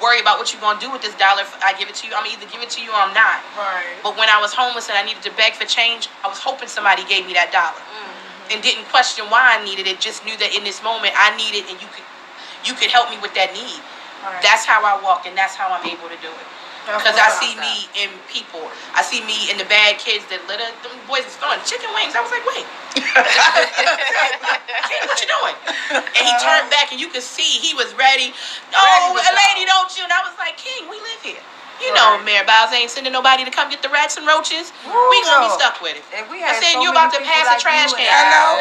worry about what you're going to do with this dollar if I give it to you. I'm either give it to you or I'm not. Right. But when I was homeless and I needed to beg for change, I was hoping somebody gave me that dollar. And didn't question why I needed it. Just knew that in this moment I need it and you could help me with that need. Right. That's how I walk, and that's how I'm able to do it. Because I see me in people. I see me in the bad kids that litter. Them boys was throwing chicken wings. I was like, wait. King, what you doing? And he turned back, and you could see he was ready. No, a lady, don't you? And I was like, King, we live here. You know, Mayor Bowles ain't sending nobody to come get the rats and roaches. We gonna be stuck with it. I said, you about to pass a trash can. Hello?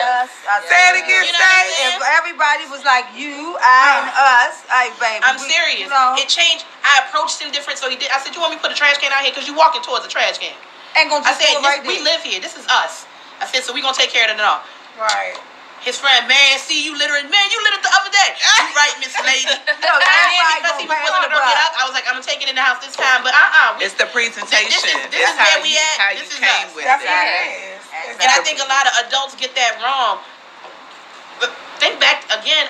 Say it again, If everybody was like you, I and us, baby. I'm serious. It changed. I approached him different, so he did. I said, you want me to put a trash can out here? Because you walking towards a trash can. I said, we live here. This is us. I said, so we gonna take care of it all. Right. His friend, man, see you littering. Man, you littered the other day. You right, Miss Lady. And then because he was willing to bring it up, I was like, I'm going to take it in the house this time. But it's the presentation. This is where we at. How this you is came us. with That's it. what it is. And I think a lot of adults get that wrong. But think back again.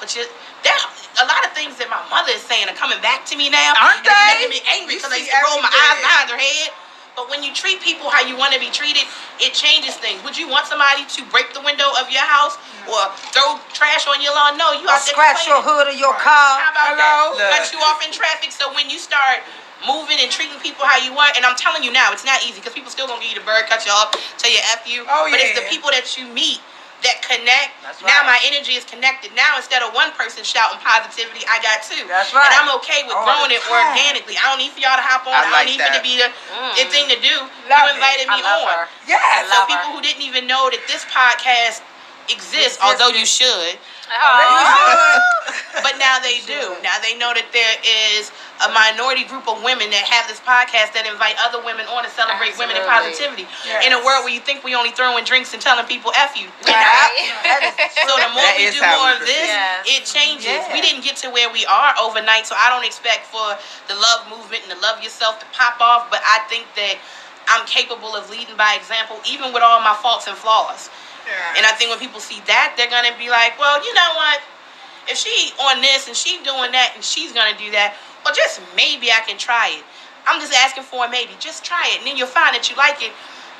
A lot of things that my mother is saying are coming back to me now. Aren't they? It's making me angry because I used to roll my eyes behind her head. But when you treat people how you want to be treated, it changes things. Would you want somebody to break the window of your house or throw trash on your lawn? No, you out there scratch your hood of your car. How about that? Cut you off in traffic. So when you start moving and treating people how you want, and I'm telling you now, it's not easy because people still gonna give you the bird, cut you off, tell you F you. But it's the people that you meet that connect. Now my energy is connected. Now instead of one person shouting positivity, I got two. That's right. And I'm okay with growing it organically. I don't need for y'all to hop on. I don't need for it to be the thing to do. You invited me on. Yes. So people who didn't even know that this podcast exists, although you should. But now they do. Now they know that there is a minority group of women that have this podcast that invite other women on to celebrate women and positivity. In a world where you think we only throwing drinks and telling people F you. We're not. So the more we do more of this, it changes. We didn't get to where we are overnight, so I don't expect for the love movement and the love yourself to pop off, but I think that I'm capable of leading by example, even with all my faults and flaws. And I think when people see that, they're going to be like, well, you know what? if she on this and she doing that and she's going to do that, well, just maybe I can try it. I'm just asking for a maybe. Just try it, and then you'll find that you like it.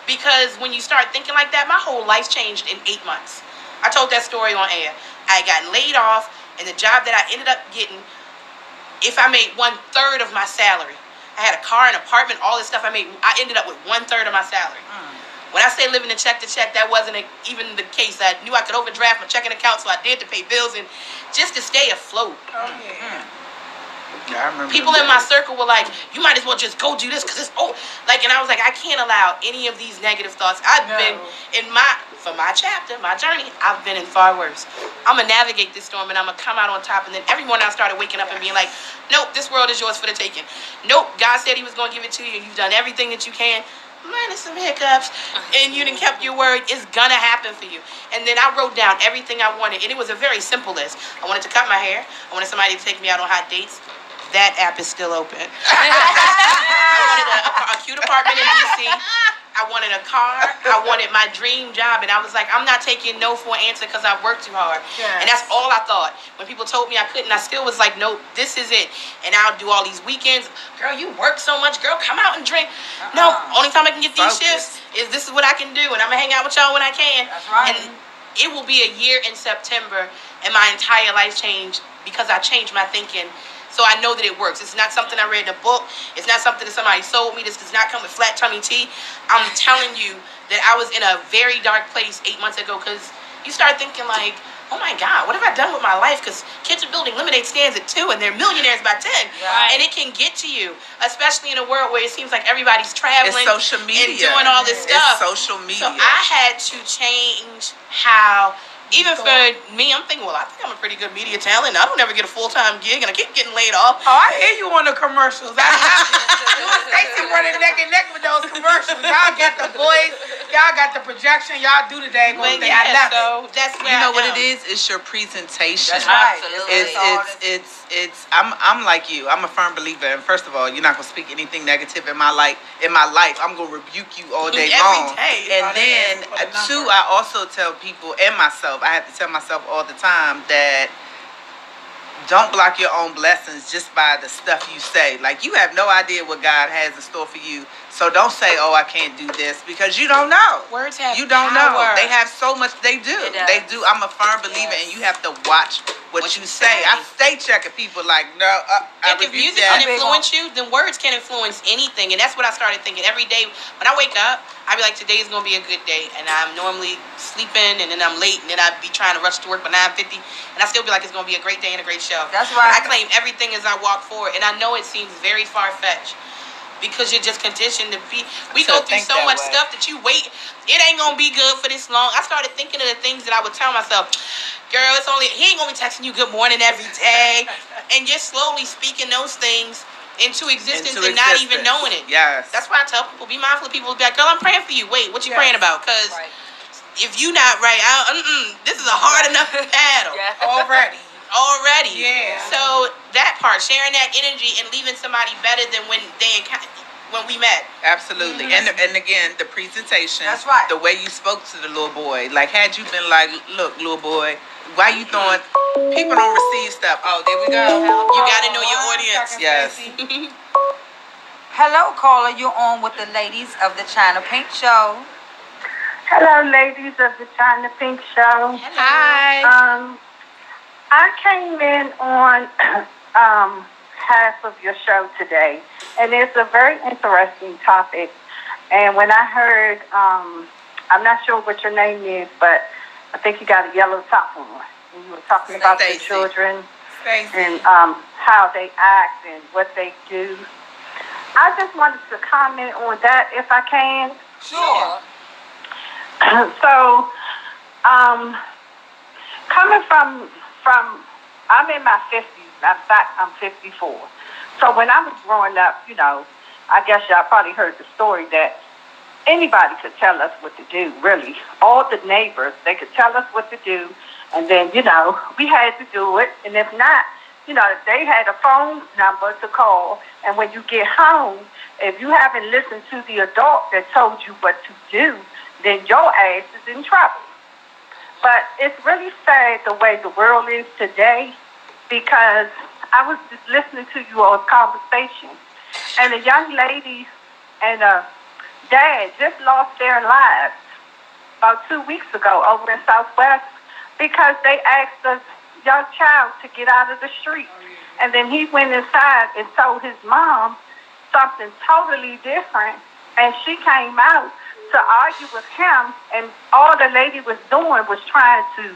Because when you start thinking like that, my whole life changed in 8 months. I told that story on air. I got laid off, and the job that I ended up getting, if I made 1/3 of my salary, I had a car, an apartment, all this stuff I ended up with 1/3 of my salary. When I say living to check, that wasn't even the case. I knew I could overdraft my checking account, so I did to pay bills and just to stay afloat. Oh, yeah. Yeah, I remember. People in my circle were like, you might as well just go do this because it's and I was like, I can't allow any of these negative thoughts. I've been for my chapter, my journey, I've been in far worse. I'm going to navigate this storm and I'm going to come out on top. And then every morning I started waking up and being like, nope, this world is yours for the taking. Nope, God said he was going to give it to you and you've done everything that you can. Minus some hiccups, and you done kept your word. It's gonna happen for you. And then I wrote down everything I wanted, and it was a very simple list. I wanted to cut my hair. I wanted somebody to take me out on hot dates. That app is still open. I wanted a cute apartment in DC. I wanted a car. I wanted my dream job, and I was like, I'm not taking no for an answer because I worked too hard. Yes. And that's all I thought. When people told me I couldn't, I still was like, nope, this is it. And I'll do all these weekends. Girl, you work so much. Girl, come out and drink. No, only time I can get these shifts is this is what I can do, and I'm going to hang out with y'all when I can. That's right. And it will be a year in September, and my entire life changed because I changed my thinking. So I know that it works. It's not something I read in a book. It's not something that somebody sold me. This does not come with flat tummy tea. I'm telling you that I was in a very dark place 8 months ago because you start thinking like, oh my God, what have I done with my life? Because kids are building lemonade stands at 2 and they're millionaires by 10. Right. And it can get to you, especially in a world where it seems like everybody's traveling. It's social media. And doing all this stuff. It's social media. So I had to change how... Even for me, I'm thinking, well, I think I'm a pretty good media talent. I don't ever get a full-time gig, and I keep getting laid off. Oh, I hear you on the commercials. You and Stacey running neck and neck with those commercials. Y'all got the voice. Y'all got the projection. Y'all do the dang thing. I love it. That's where you know what it is? It's your presentation. That's right. I'm like you. I'm a firm believer. And first of all, you're not gonna speak anything negative in my life. I'm gonna rebuke you all day long. And then two, I also tell people and myself, I have to tell myself all the time that don't block your own blessings just by the stuff you say. Like, you have no idea what God has in store for you. So don't say, oh, I can't do this, because you don't know. Words have You don't power. know. They have so much. They do. They do. I'm a firm believer, and you have to watch what you say. I stay checking people like, no, I if rebuke music that. can influence you, then words can influence anything. And that's what I started thinking. Every day when I wake up, I be like, today is going to be a good day. And I'm normally sleeping, and then I'm late, and then I'd be trying to rush to work by 9:50. And I still be like, it's going to be a great day and a great show. That's right. I claim everything as I walk forward. And I know it seems very far-fetched, because you're just conditioned to be. We go through so much stuff that you wait. It ain't gonna be good for this long. I started thinking of the things that I would tell myself. Girl, he ain't gonna be texting you good morning every day, and you're slowly speaking those things into existence and not even knowing it. Yes. That's why I tell people, be mindful of people. Be like, girl, I'm praying for you. Wait, what you praying about? Because if you not right, this is a hard enough battle already. Yeah. So that part, sharing that energy and leaving somebody better than when we met. Absolutely. And again, the presentation. That's right. The way you spoke to the little boy. Like, had you been like, look, little boy, why you throwing... People don't receive stuff. Oh, there we go. You got to know your audience. Yes. Hello, caller. You're on with the ladies of the China Pink Show. Hello, ladies of the China Pink Show. Hi. I came in on half of your show today, and it's a very interesting topic. And when I heard, I'm not sure what your name is, but I think you got a yellow top on. And you were talking about the children and how they act and what they do. I just wanted to comment on that, if I can. Sure. So, coming from I'm in my 50s. In fact, I'm 54. So when I was growing up, I guess y'all probably heard the story that anybody could tell us what to do, really. All the neighbors, they could tell us what to do, and then, we had to do it. And if not, they had a phone number to call, and when you get home, if you haven't listened to the adult that told you what to do, then your ass is in trouble. But it's really sad the way the world is today, because I was just listening to you all conversation, and a young lady and a dad just lost their lives about 2 weeks ago over in Southwest because they asked a young child to get out of the street. And then he went inside and told his mom something totally different, and she came out to argue with him, and all the lady was doing was trying to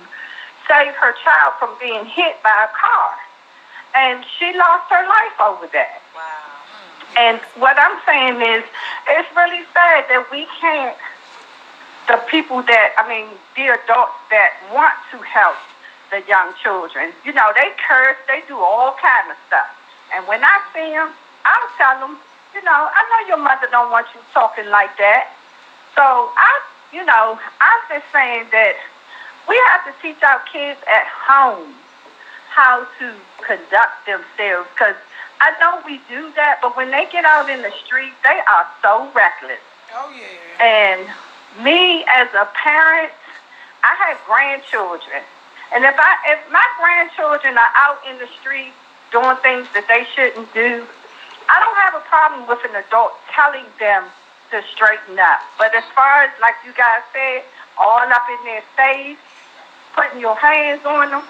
save her child from being hit by a car. And she lost her life over that. Wow. And what I'm saying is, it's really sad that we can't, the people that, the adults that want to help the young children, they curse, they do all kind of stuff. And when I see them, I'll tell them, I know your mother don't want you talking like that. So I'm just saying that we have to teach our kids at home how to conduct themselves, because I know we do that, but when they get out in the street, they are so reckless. Oh, yeah. And me as a parent, I have grandchildren. And if my grandchildren are out in the street doing things that they shouldn't do, I don't have a problem with an adult telling them to straighten up. But as far as, like you guys said, all up in their face, putting your hands on them,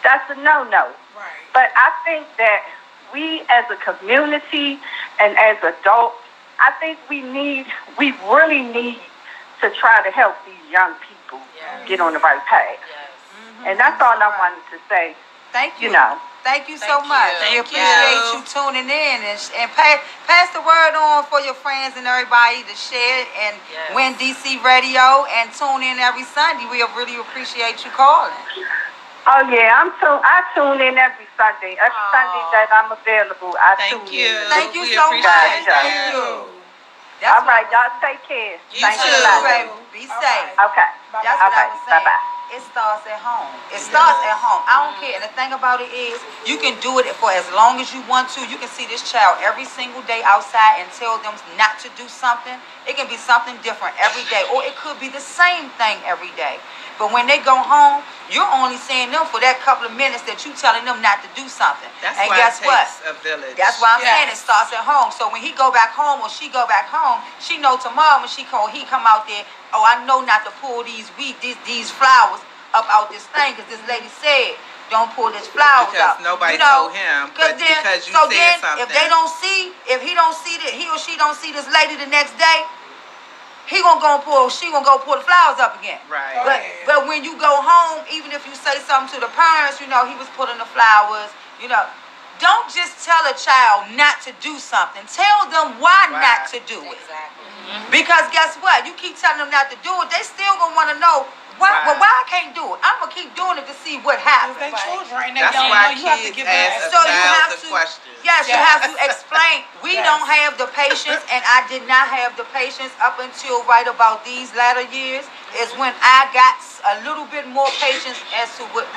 that's a no-no. Right. But I think that we as a community and as adults, I think we really need to try to help these young people get on the right path. Yes. And that's all I wanted to say. Thank you. Thank you so Thank much. you. We appreciate you tuning in and pass the word on for your friends and everybody to share and Win DC Radio and tune in every Sunday. We really appreciate you calling. Oh yeah, I tune in every Sunday. Every Sunday that I'm available, I tune in. Thank you We so much. appreciate Thank you. All right, y'all take care. You Thank too. you, Baby. Be safe. Okay. That's All what I right. was saying. Bye-bye. It starts at home. It starts at home. I don't care. And the thing about it is, you can do it for as long as you want to. You can see this child every single day outside and tell them not to do something. It can be something different every day, or it could be the same thing every day. But when they go home, you're only seeing them for that couple of minutes that you telling them not to do something. That's and why guess it what? takes a village. That's why I'm saying it starts at home. So when he go back home or she go back home, she know tomorrow when he come out there, oh, I know not to pull these flowers up out this thing, because this lady said, don't pull this flowers because up. nobody told him, but because you said something. If he or she don't see this lady the next day, she gonna go pull the flowers up again. Right. But when you go home, even if you say something to the parents, he was pulling the flowers, don't just tell a child not to do something. Tell them why not to do it. Exactly. Because guess what? You keep telling them not to do it, they still gonna want to know why. Well, why I can't do it? I'm gonna keep doing it to see what happens. They children, and they That's don't why know. You have to kids give them ask So you have 1,000 to, questions. yes, you have to explain. We Yes. don't have the patience, and I did not have the patience up until right about these latter years. Is when I got a little bit more patience as to what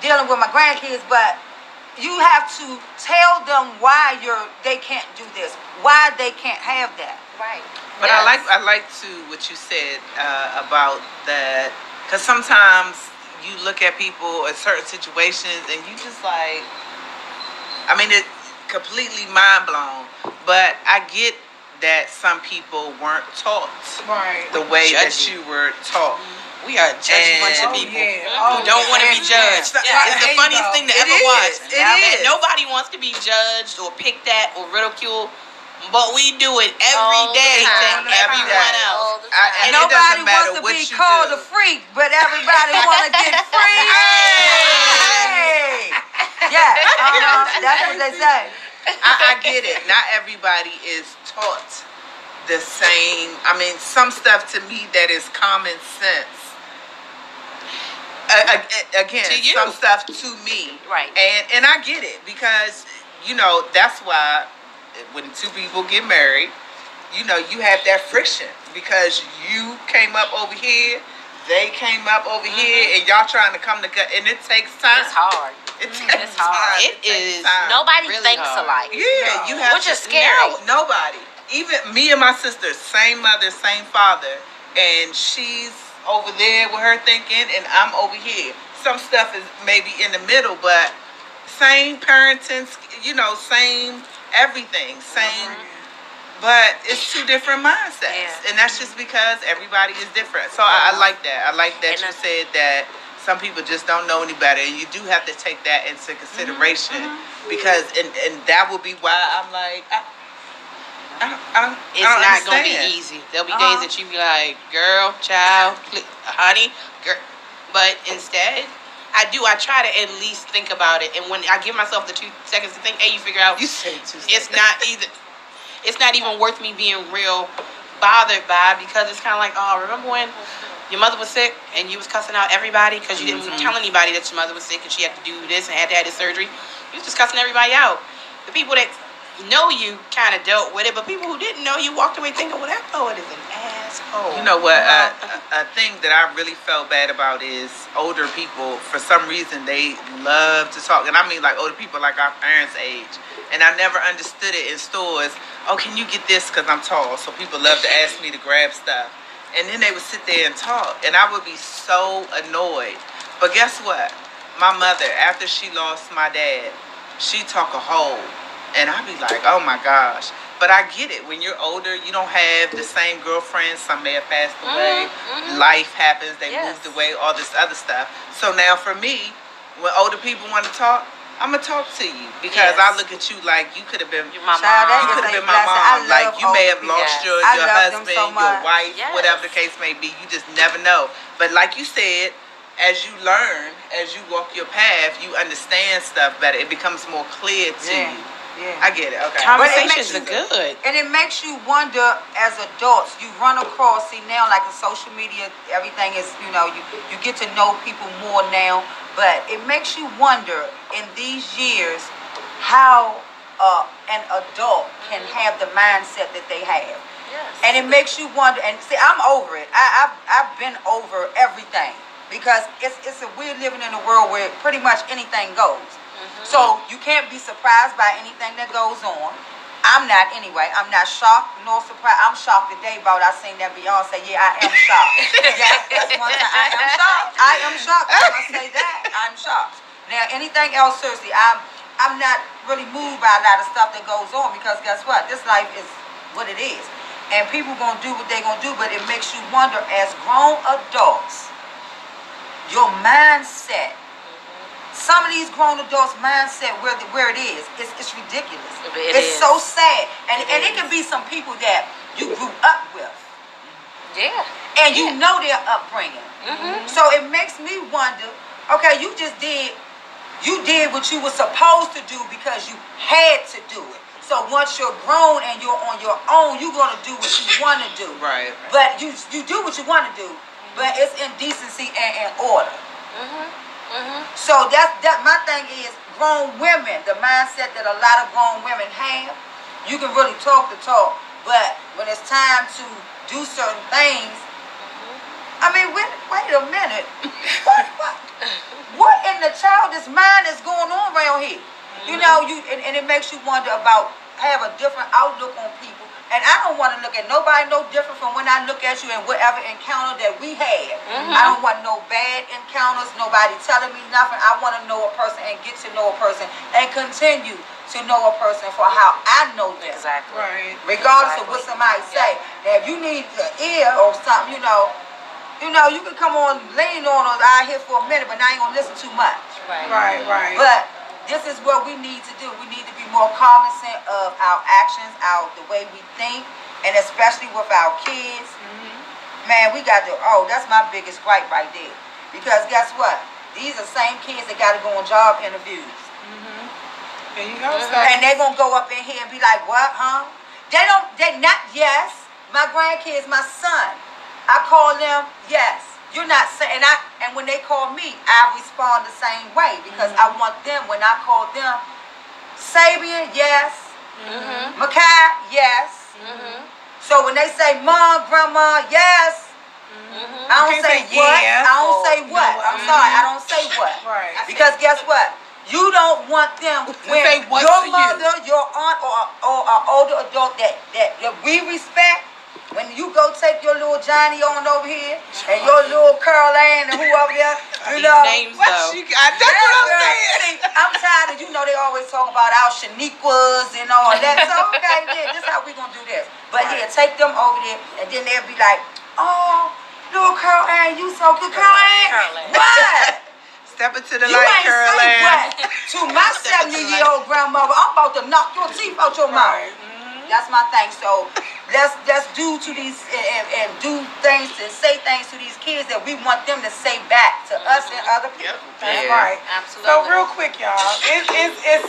dealing with my grandkids. But you have to tell them why they can't do this, why they can't have that. Right. But I like too what you said about that, because sometimes you look at people in certain situations and you just like, it's completely mind blown. But I get that some people weren't taught the way that you were taught. We are a judgy bunch of people who don't want to be judged. Yeah. It's the funniest thing to It ever is. watch. It is. Nobody wants to be judged or picked at or ridiculed, but we do it every All the day to time. everyone All else. the time. And it Nobody doesn't matter wants to what be you called do. a freak, but everybody want to get free. Hey! Yeah, that's what they say. I get it. Not everybody is taught the same. Some stuff to me that is common sense. Again, To you. some stuff to me. Right. And I get it, because, that's why when two people get married, you have that friction, because you came up over here, they came up over here, and y'all trying to come together, and it takes time. It's hard. It takes It's hard. time. It takes is. time. Nobody Really thinks hard. alike. Yeah, you have Which to, is scary. Nobody. Even me and my sister, same mother, same father, and she's over there with her thinking, and I'm over here. Some stuff is maybe in the middle, but same parenting, same everything, same. But it's two different mindsets, and that's just because everybody is different. So I like that. I like that you said that some people just don't know any better, and you do have to take that into consideration because, and that will be why I'm like, it's not going to be easy. There'll be days that you be like, girl, child, honey, girl. But instead, I try to at least think about it. And when I give myself the 2 seconds to think, you figure out you say 2 seconds. It's not even worth me being real bothered by, because it's kind of like, remember when your mother was sick and you was cussing out everybody because you didn't tell anybody that your mother was sick and she had to do this and had to have this surgery? You was just cussing everybody out. The people that know you kind of dealt with it, but people who didn't know you walked away thinking, well, that poet is an asshole. You know what? A thing that I really felt bad about is older people. For some reason, they love to talk, and I mean like older people, like our parents' age. And I never understood it in stores. Oh, can you get this? Because I'm tall, so people love to ask me to grab stuff. And then they would sit there and talk, and I would be so annoyed. But guess what? My mother, after she lost my dad, she talk a whole. And I'd be like, oh my gosh. But I get it. When you're older, you don't have the same girlfriends. Some may have passed away. Life happens. They moved away. All this other stuff. So now for me, when older people want to talk, I'm going to talk to you. Because I look at you like you could have been my mom. You could have been my mom. Like you may have lost your husband, your wife, whatever the case may be. You just never know. But like you said, as you learn, as you walk your path, you understand stuff better. It becomes more clear to you. Yeah. I get it. Okay. Conversations are good. And it makes you wonder as adults, you run across, see now like in social media, everything is, you get to know people more now, but it makes you wonder in these years how an adult can have the mindset that they have. Yes. And it makes you wonder, and see, I'm over it. I've been over everything because we're living in a world where pretty much anything goes. So you can't be surprised by anything that goes on. I'm not anyway. I'm not shocked nor surprised. I'm shocked today about I seen that Beyonce. Yeah, I am shocked. That's one time. I am shocked. I am shocked. I must say that. I'm shocked. Now anything else, seriously, I'm not really moved by a lot of stuff that goes on because guess what? This life is what it is. And people gonna do what they gonna do, but it makes you wonder as grown adults, your mindset. Some of these grown adults' mindset where it is, it's ridiculous. It's so sad. And it can be some people that you grew up with. Yeah. And you know their upbringing. So it makes me wonder, okay, you did what you were supposed to do because you had to do it. So once you're grown and you're on your own, you're going to do what you want to do. Right. But you do what you want to do, but it's in decency and in order. So that my thing is grown women, the mindset that a lot of grown women have, you can really talk the talk, but when it's time to do certain things, I mean, wait a minute. What in the childish mind is going on around here? You know, and it makes you wonder about have a different outlook on people. And I don't want to look at nobody no different from when I look at you and whatever encounter that we had. I don't want no bad encounters, nobody telling me nothing. I want to know a person and get to know a person and continue to know a person for how I know them. Exactly. Right. Regardless of what somebody say. Now, if you need an ear or something, you can come on, lean on us out here for a minute, but now you ain't gonna listen too much. Right. But this is what we need to do. We need to be more cognizant of our actions, the way we think, and especially with our kids. Man, we got to, that's my biggest gripe right there. Because guess what? These are the same kids that got to go on job interviews. There you go. And they're going to go up in here and be like, what, huh? They're not, yes. My grandkids, my son, I call them, yes. You're not saying, and when they call me, I respond the same way because I want them, when I call them, Sabian, yes. Makai, yes. So when they say mom, grandma, yes. I don't say what. I don't say what. I'm sorry, I don't say what. Because guess what? You don't want them when your mother, your aunt, or an older adult that we respect, When you go take your little Johnny on over here and your little Curl Ann and whoever there, you know. Names, though. That's what I'm saying. I'm tired of, they always talk about our Shaniquas and all that. So, okay, yeah, this is how we going to do this. But yeah, take them over there and then they'll be like, oh, little Curl Ann, you so good, Curl Ann. What? Step into the light, Curl Ann. What? To my 70-year-old grandmother, I'm about to knock your teeth out your mouth. That's my thing. So let's do to these and do things and say things to these kids that we want them to say back to us and other people. That's right. Absolutely. So real quick, y'all, it's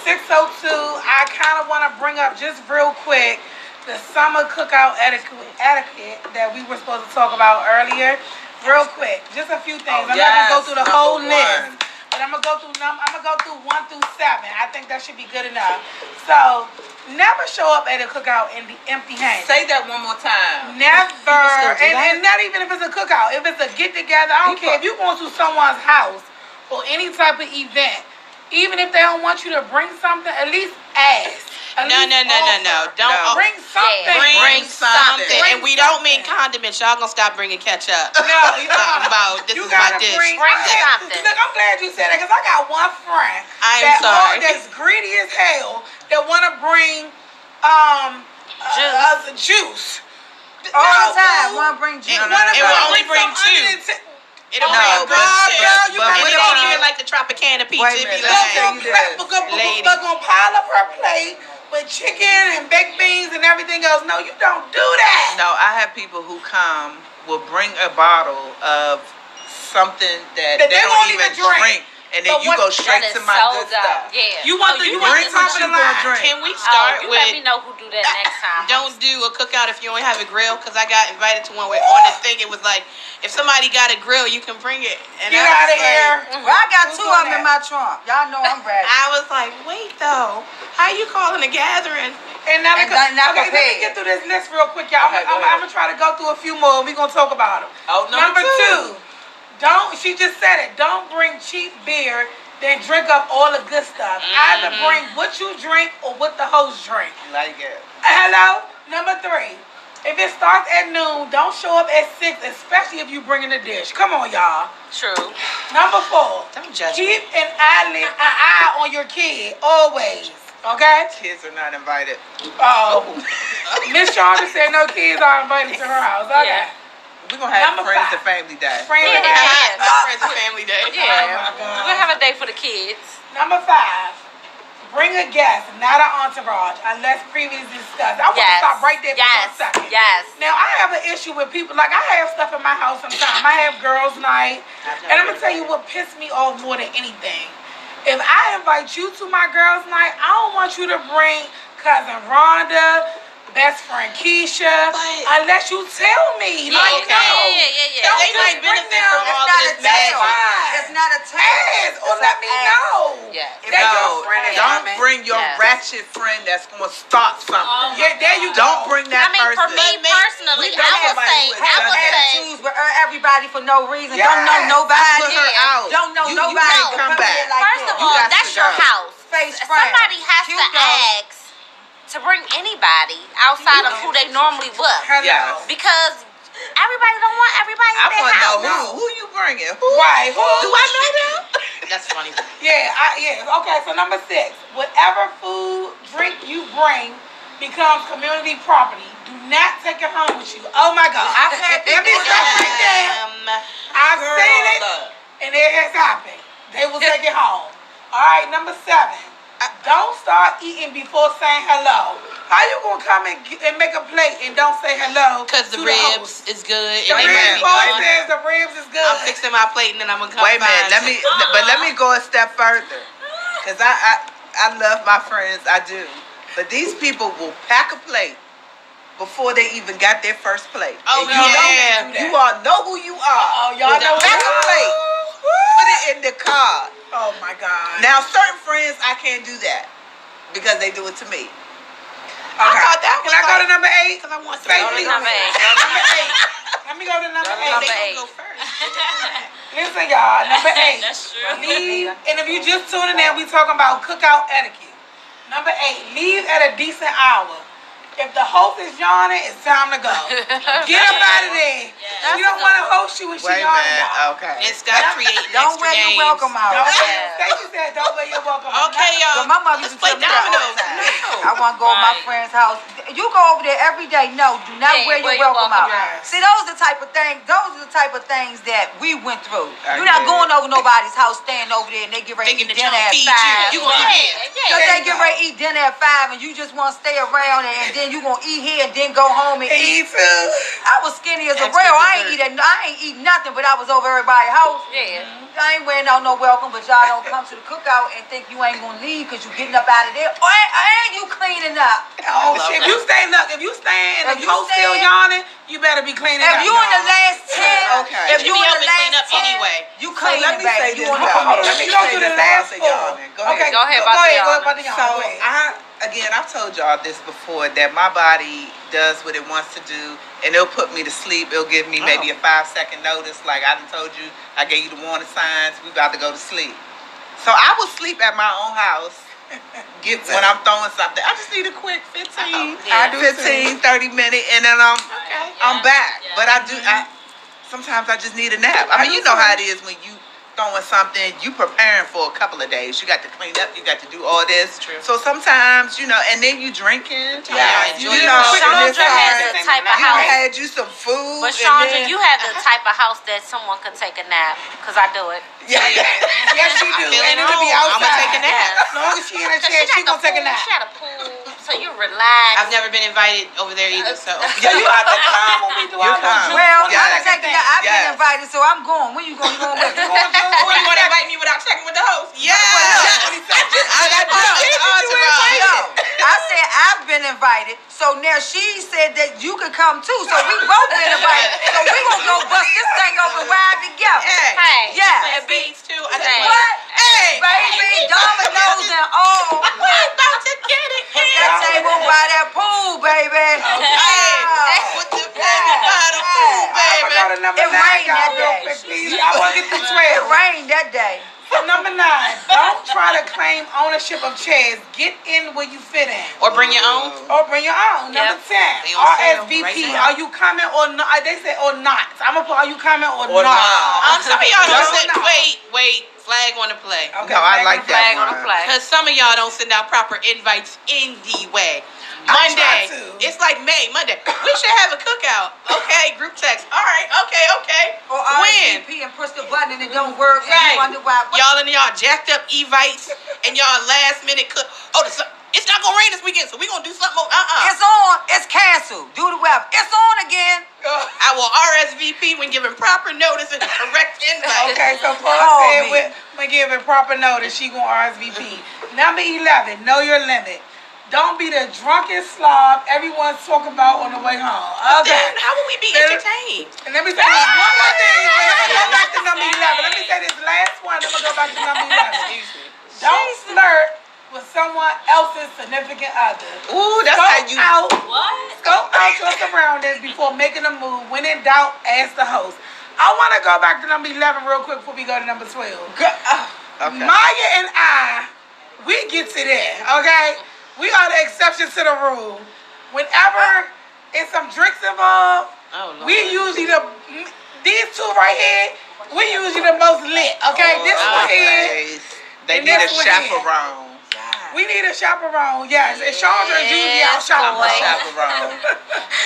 6:02. I kind of want to bring up just real quick the summer cookout etiquette that we were supposed to talk about earlier. Real quick, just a few things. I'm not gonna go through the whole list. But I'm gonna go through 1 through 7. I think that should be good enough. So never show up at a cookout empty-handed. Say that one more time. Never, and not even if it's a cookout. If it's a get-together, I don't care. If you're going to someone's house or any type of event, even if they don't want you to bring something, at least ask. No. Don't bring something. Bring something. And we don't mean condiments. Y'all gonna stop bringing ketchup. No, you talking about this is my dish. Bring something. Look, I'm glad you said that because I got one friend that's greedy as hell that want to bring juice. All the time, want to bring juice. It will only bring 2. It'll bring a good shit. But it ain't even like the Tropicana pizza. It be like, lady, gonna pile up her plate with chicken and baked beans and everything else. No, you don't do that. No, I have people who will bring a bottle of something that they won't even drink. And then you go straight to my good stuff. Yeah. You want the top of the line. Can we start with? Let me know who do that next time. Don't do a cookout if you only have a grill. Because I got invited to one where on the thing it was like, if somebody got a grill, you can bring it. And get out of here. Well, I got 2 of them in my trunk. Y'all know I'm ready. I was like, wait though, how you calling a gathering? And now let me get through this list real quick, y'all. I'm gonna try to go through a few more. And we're gonna talk about them. Oh, number 2. She just said it. Don't bring cheap beer, then drink up all the good stuff. Either bring what you drink or what the host drink. Like it. Hello? Number 3. If it starts at noon, don't show up at 6, especially if you bringing a dish. Come on, y'all. True. Number 4. Don't judge Keep an eye on your kid always. Okay? Kids are not invited. Miss Chandra said no kids are invited to her house. Okay. Yeah. We're going to have Friends and Family Day. Friends and Family Day. Yeah. Oh, We're gonna have a day for the kids. Number 5. Bring a guest, not an entourage, unless previously discussed. I want to stop right there for 1 second. Yes. Now, I have an issue with people. Like, I have stuff in my house sometimes. I have girls' night. And I'm going to tell you what pissed me off more than anything. If I invite you to my girls' night, I don't want you to bring cousin Rhonda, best friend Keisha, unless you tell me. Yeah, Like, no. Yeah. They might benefit from all this magic. It's not a test. Or let me know. Yeah. Don't bring your ratchet friend that's going to start something. Yeah, there you go. Don't bring that person. For me personally, I would say choose with everybody for no reason. Yes. Don't know nobody. Put her out. Don't know You nobody. can't come back. First of all, that's your house. Face friend. Somebody has to ask to bring anybody outside of who they normally would. Yes. Because everybody don't want everybody in I their want to house. know who you bringing. Who? Right. Who? Do I know them? That's funny. Yeah. Okay, so number 6. Whatever food, drink you bring becomes community property. Do not take it home with you. Oh my God. Let me stop right there. I've seen it, and it has happened. They will take it home. All right, number 7. Don't start eating before saying hello. How you gonna come and make a plate and don't say hello? Because the ribs is good. The ribs, boy says the ribs is good. I'm fixing my plate and then I'm gonna come. Wait a minute. Let me go a step further. Because I love my friends. I do. But these people will pack a plate before they even got their first plate. Oh, and you all know who you are. Y'all know pack a plate. Put it in the car. Oh my God. Now certain friends I can't do that because they do it to me. Okay. I thought that was Can I go to number 8? Because I want to Say go to please. number 8. Number 8. Let me go to number 8. Number 8. Go first. Listen, y'all. Number 8. That's true. Leave. And if you just tuning in, we talking about cookout etiquette. Number 8. Leave at a decent hour. If the host is yawning, it's time to go. Get up out of there. We don't want to host you when she yawning. Okay. And stop creating Don't extra wear your games. welcome out. Stacey said, don't wear your welcome out. Okay, y'all. But my mother used to tell me that all the time. I want to go to my friend's house. You go over there every day. No, do not wear your welcome out. See, those are the type of things. Those are the type of things that we went through. You're not going over nobody's house, staying over there, and they get ready to eat dinner at 5. You gonna eat Because they get ready to eat dinner at 5, and you just want to stay around, and then you gonna eat here, and then go home and eat. I was skinny as a rail. I ain't eat nothing, but I was over everybody's house. I ain't wearing out no welcome, but y'all don't come to the cookout and think you ain't gonna leave because you getting up out of there. And you cleaning up. Oh shit! If you stay and the host still yawning, you better be cleaning up. If you in the last 10, if you in the last 10, anyway, you cleaning, baby. You don't do the last 4. Okay, go ahead, So I've told y'all this before, that my body does what it wants to do, and it'll put me to sleep. It'll give me maybe a 5-second notice, like I done told you, I gave you the warning signs, we about to go to sleep. So I will sleep at my own house when I'm throwing something. I just need a quick 15, 30 minute, and then I'm back. But sometimes I just need a nap. I mean, you know how it is when you throwing something, you preparing for a couple of days. You got to clean up, you got to do all this. True. So sometimes, and then you drinking. Chandra has the type of house. You had you some food. But Chandra, you have the type of house that someone could take a nap, because I do it. Yes, she do. And it'll be outside. I'm gonna take a nap. As long as she in a chair, she gonna take a nap. She had a pool, so you relax. I've never been invited over there either, so. So you have to come when we do our little Well, I've been invited, so I'm going. When you going? You going with me? Or you want to invite me without checking with the host? Yeah. I said I've been invited, so now she said that you could come too. So we both been invited. So we gonna go bust this thing open wide together. Hey. Yeah. Beats too. What? Hey, baby, dominoes and all. We about to get it. Put that table by that pool, baby. Put the table by the pool, baby. It rained that day. I want to get the 12. It rained that day. So number 9, don't try to claim ownership of chairs. Get in where you fit in. Or bring your own. Number 10, RSVP. Are you coming or not? They say or not. I'm going to put are you coming or not. Some of y'all don't send, wait, flag on the play. Okay, no, I like that flag on the play. Because some of y'all don't send out proper invites anyway. Monday. It's like Monday. We should have a cookout. Okay, group text. All right, okay. Or RSVP and push the button and it don't work. Right. And you wonder why. Y'all jacked up evites and y'all last minute cook. It's not gonna rain this weekend, so we gonna do something. It's on. It's canceled. Do the web. It's on again. I will RSVP when given proper notice and the correct invite. Okay, so Paul said when given proper notice, she gonna RSVP. Number 11, know your limit. Don't be the drunken slob everyone's talking about on the way home. Okay. Then how will we be entertained? And let me say this one more thing. Let me go back to number 11. Let me say this last one. I'm going to go back to number 11. Don't flirt with someone else's significant other. Ooh, that's how you... Scope out your surroundings before making a move. When in doubt, ask the host. I want to go back to number 11 real quick before we go to number 12. Okay. Maya and I, we get to there, okay? We are the exceptions to the rule. Whenever it's some drinks involved, we usually these two right here, we usually the most lit. Okay, this one here. They need a chaperone. We need a chaperone, yes. And Chandra is usually our chaperone.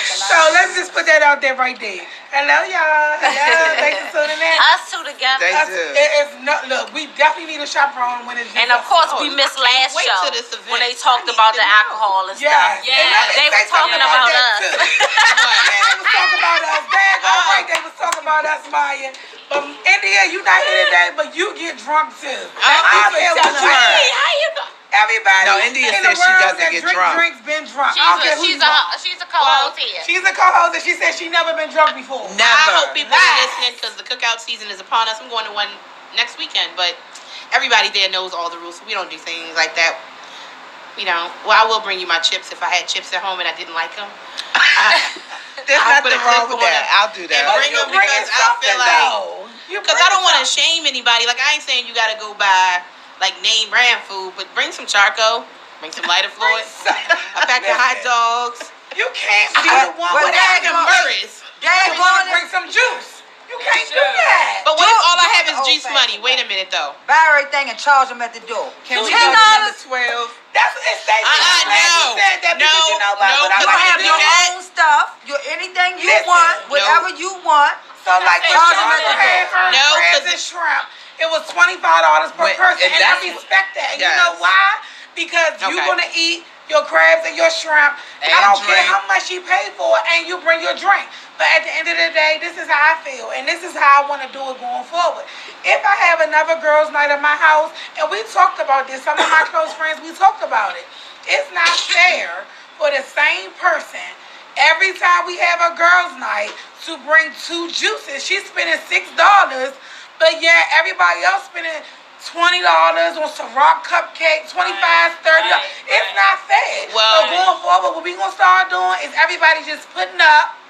So let's just put that out there right there. Hello, y'all. Hello. Thanks for tuning in. Us two together. They do. Look, we definitely need a chaperone when it's just and of course, we missed last show when they talked about the alcohol and stuff. Yeah. They were talking about us. They was talking about us. They was talking about us, Maya. But India, you not here today, but you get drunk too. How you know? Everybody India in says the she world doesn't that get drink drunk. drinks been drunk. She's a co-host here. She's a co-host and she said she never been drunk before. Never. I hope people are listening because the cookout season is upon us. I'm going to one next weekend, but everybody there knows all the rules, so we don't do things like that. Well, I will bring you my chips if I had chips at home and I didn't like them. There's nothing wrong with that. I'll do that. And bring them because I feel like... Because I don't want to shame anybody. Like, I ain't saying you got to go buy, name brand food, but bring some charcoal, bring some lighter fluid, a pack of hot dogs, You can't be the one with African Murray's. You want to bring some juice. You can't do that. But what if all I have is juice money? Wait a minute, though. Buy everything and charge them at the door. Can we go to number 12? That's what it's saying. No. Said that because you know about what You I have do your that. own stuff, anything you want, whatever you want. So like charge them at the door. No, crabs and shrimp, it was $25 per person, and I respect that. And you know why? Because you're gonna eat your crabs and your shrimp. And I don't drink. care how much you pay for it, and you bring your drink. But at the end of the day, this is how I feel, and this is how I want to do it going forward. If I have another girls' night at my house, and we talked about this, some of my close friends, we talked about it. It's not fair for the same person every time we have a girls' night to bring 2 juices. She's spending $6, but yeah, everybody else spending $20 on some rock cupcakes, $25, $30. It's not fair. So going forward, what we gonna start doing is everybody just putting up.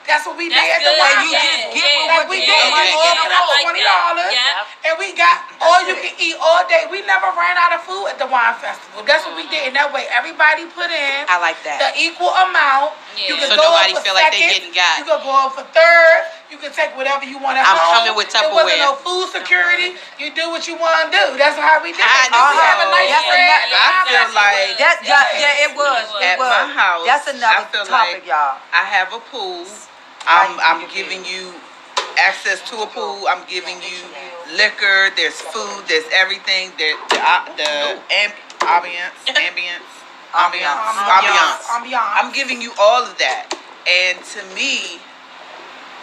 That's what we did at the one. You just get like we did. We all put up $20, and we got all you can eat all day. We never ran out of food at the wine festival. That's what we did. And that way, everybody put in. I like that. The equal amount. You can so go nobody up for feel like seconds. they getting got. You can go up for third. You can take whatever you want at home. I'm coming with Tupperware. There wasn't no food security. You do what you want to do. That's how we did it. I We have a nice spread. I feel like it was. At my house, That's another I feel topic, like y'all. I have a pool. I'm giving you access to a pool. I'm giving you liquor. There's food. There's everything. There's the ambience. I'm giving you all of that. And to me,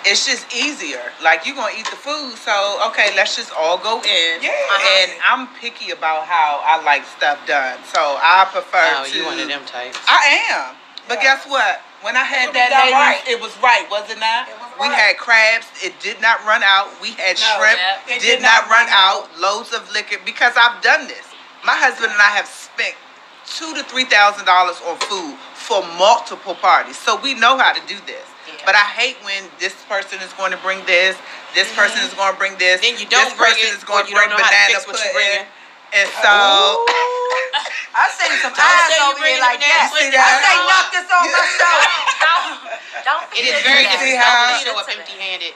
it's just easier. Like, you're going to eat the food, so, okay, let's just all go in. And I'm picky about how I like stuff done. So I prefer to... you one of them types. I am. But guess what? When I had that lady, it was right, wasn't it? We had crabs. It did not run out. We had shrimp. It did not run out. Loads of liquor. Because I've done this. My husband and I have spent $2,000 to $3,000 on food for multiple parties. So we know how to do this. But I hate when this person is going to bring this person is going to bring this. Then you don't this bring person it, is going to or you bring don't know how to banana fix what you're bringing. And so I seen some eyes over here like that. see I say knock this on my shoulder. It is very difficult to show up empty-handed.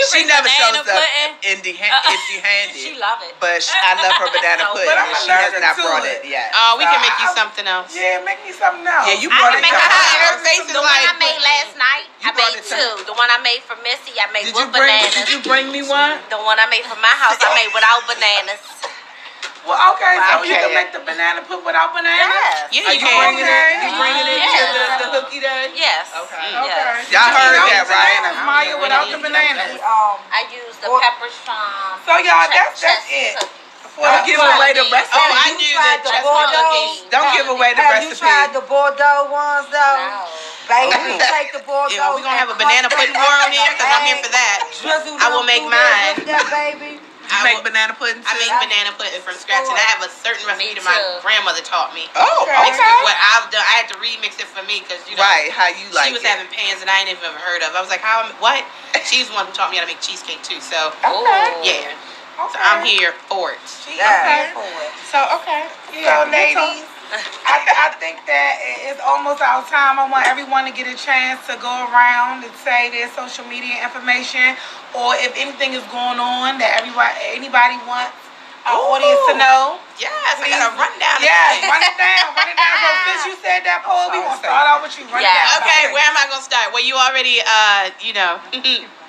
She never shows up empty-handed. She love it. But I love her banana pudding, and she has not brought it yet. Oh, we can make you something else. Yeah, make me something else. Yeah, you brought it. Her face is The one like... I made last night, I brought made it 2. The one I made for Missy, I made Did you with bananas. Did you bring me one? The one I made for my house, I made without bananas. Well, okay, so you can make the banana put without bananas? Yes. Yeah, you can. You bringing it to the hooky day? Yes. Okay. Y'all heard that, right? Bananas, Maya, without the bananas. I used the pepper shrimp. So y'all, that's it. Don't give away the recipe. Oh, I knew the chestnut cookies. Don't give away the Have you recipe. tried the Bordeaux ones though? No. Baby, take the Bordeaux. Yeah, we're going to have a banana pudding war on here because I'm here for that. I will make mine. That baby. You make banana pudding too? I make banana pudding from scratch, and I have a certain recipe that my grandmother taught me. Oh, Mixed with what I've done. I had to remix it for me because, you know, right, how you like she was it. having pans that I ain't even ever heard of. I was like, what? She's the one who taught me how to make cheesecake too. So, yeah. So I'm here for it. So, so ladies, I think that it's almost our time. I want everyone to get a chance to go around and say their social media information, or if anything is going on that anybody wants our audience to know. Yes, I got a rundown. Yes, run it down. So since you said that, Paul, we gonna start out with you. Run it down. Okay, where am I gonna start? Well, you already,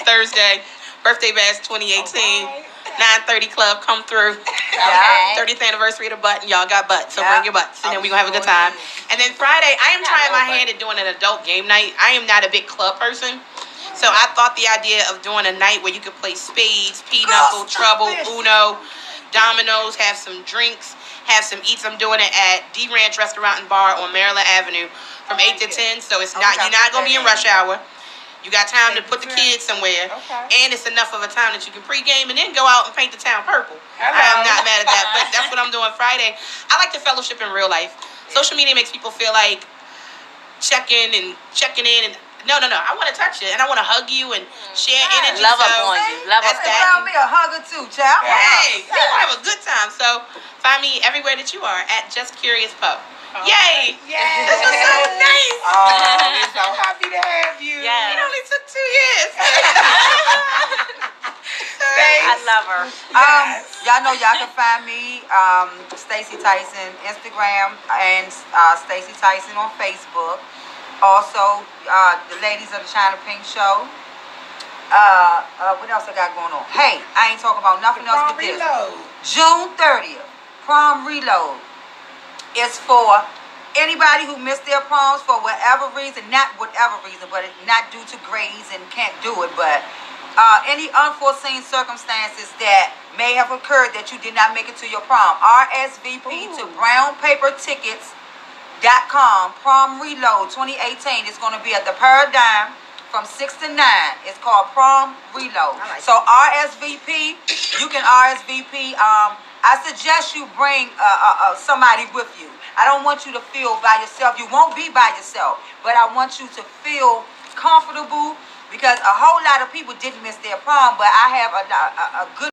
Thursday, birthday bash 2018. 9:30 club, come through. Okay. 30th anniversary of the button. Y'all got butts, so bring your butts, and then we're gonna have a good time. And then Friday, I am trying my hand at doing an adult game night. I am not a big club person, so I thought the idea of doing a night where you could play spades, pinochle, trouble, Uno, dominoes, have some drinks, have some eats. I'm doing it at D Ranch Restaurant and Bar on Maryland Avenue from 8 to 10. So it's not you're not gonna be in rush hour. You got time to put the kids somewhere, and it's enough of a time that you can pregame and then go out and paint the town purple. I am not mad at that, but that's what I'm doing Friday. I like to fellowship in real life. Social media makes people feel like checking in, and no. I want to touch it, and I want to hug you and share energy. Love up on you. Love up Allow me a hugger too, child. Hey, we gonna have a good time. So find me everywhere that you are at Just Curious Pub. Yay! Yes. This was so nice. Oh, we're so happy to have you. Yes. It only took 2 years. I love her. Y'all know y'all can find me, Stacey Tyson, Instagram, and Stacey Tyson on Facebook. Also, the ladies of the China Pink Show. What else I got going on? Hey, I ain't talking about nothing else but this. June 30th, prom reload. It's for anybody who missed their proms for whatever reason, not whatever reason, but not due to grades and can't do it, but any unforeseen circumstances that may have occurred that you did not make it to your prom. RSVP to brownpapertickets.com. Prom Reload 2018 is going to be at the Paradigm from 6 to 9. It's called Prom Reload. So RSVP, you can RSVP. I suggest you bring somebody with you. I don't want you to feel by yourself. You won't be by yourself, but I want you to feel comfortable because a whole lot of people didn't miss their prom, but I have a good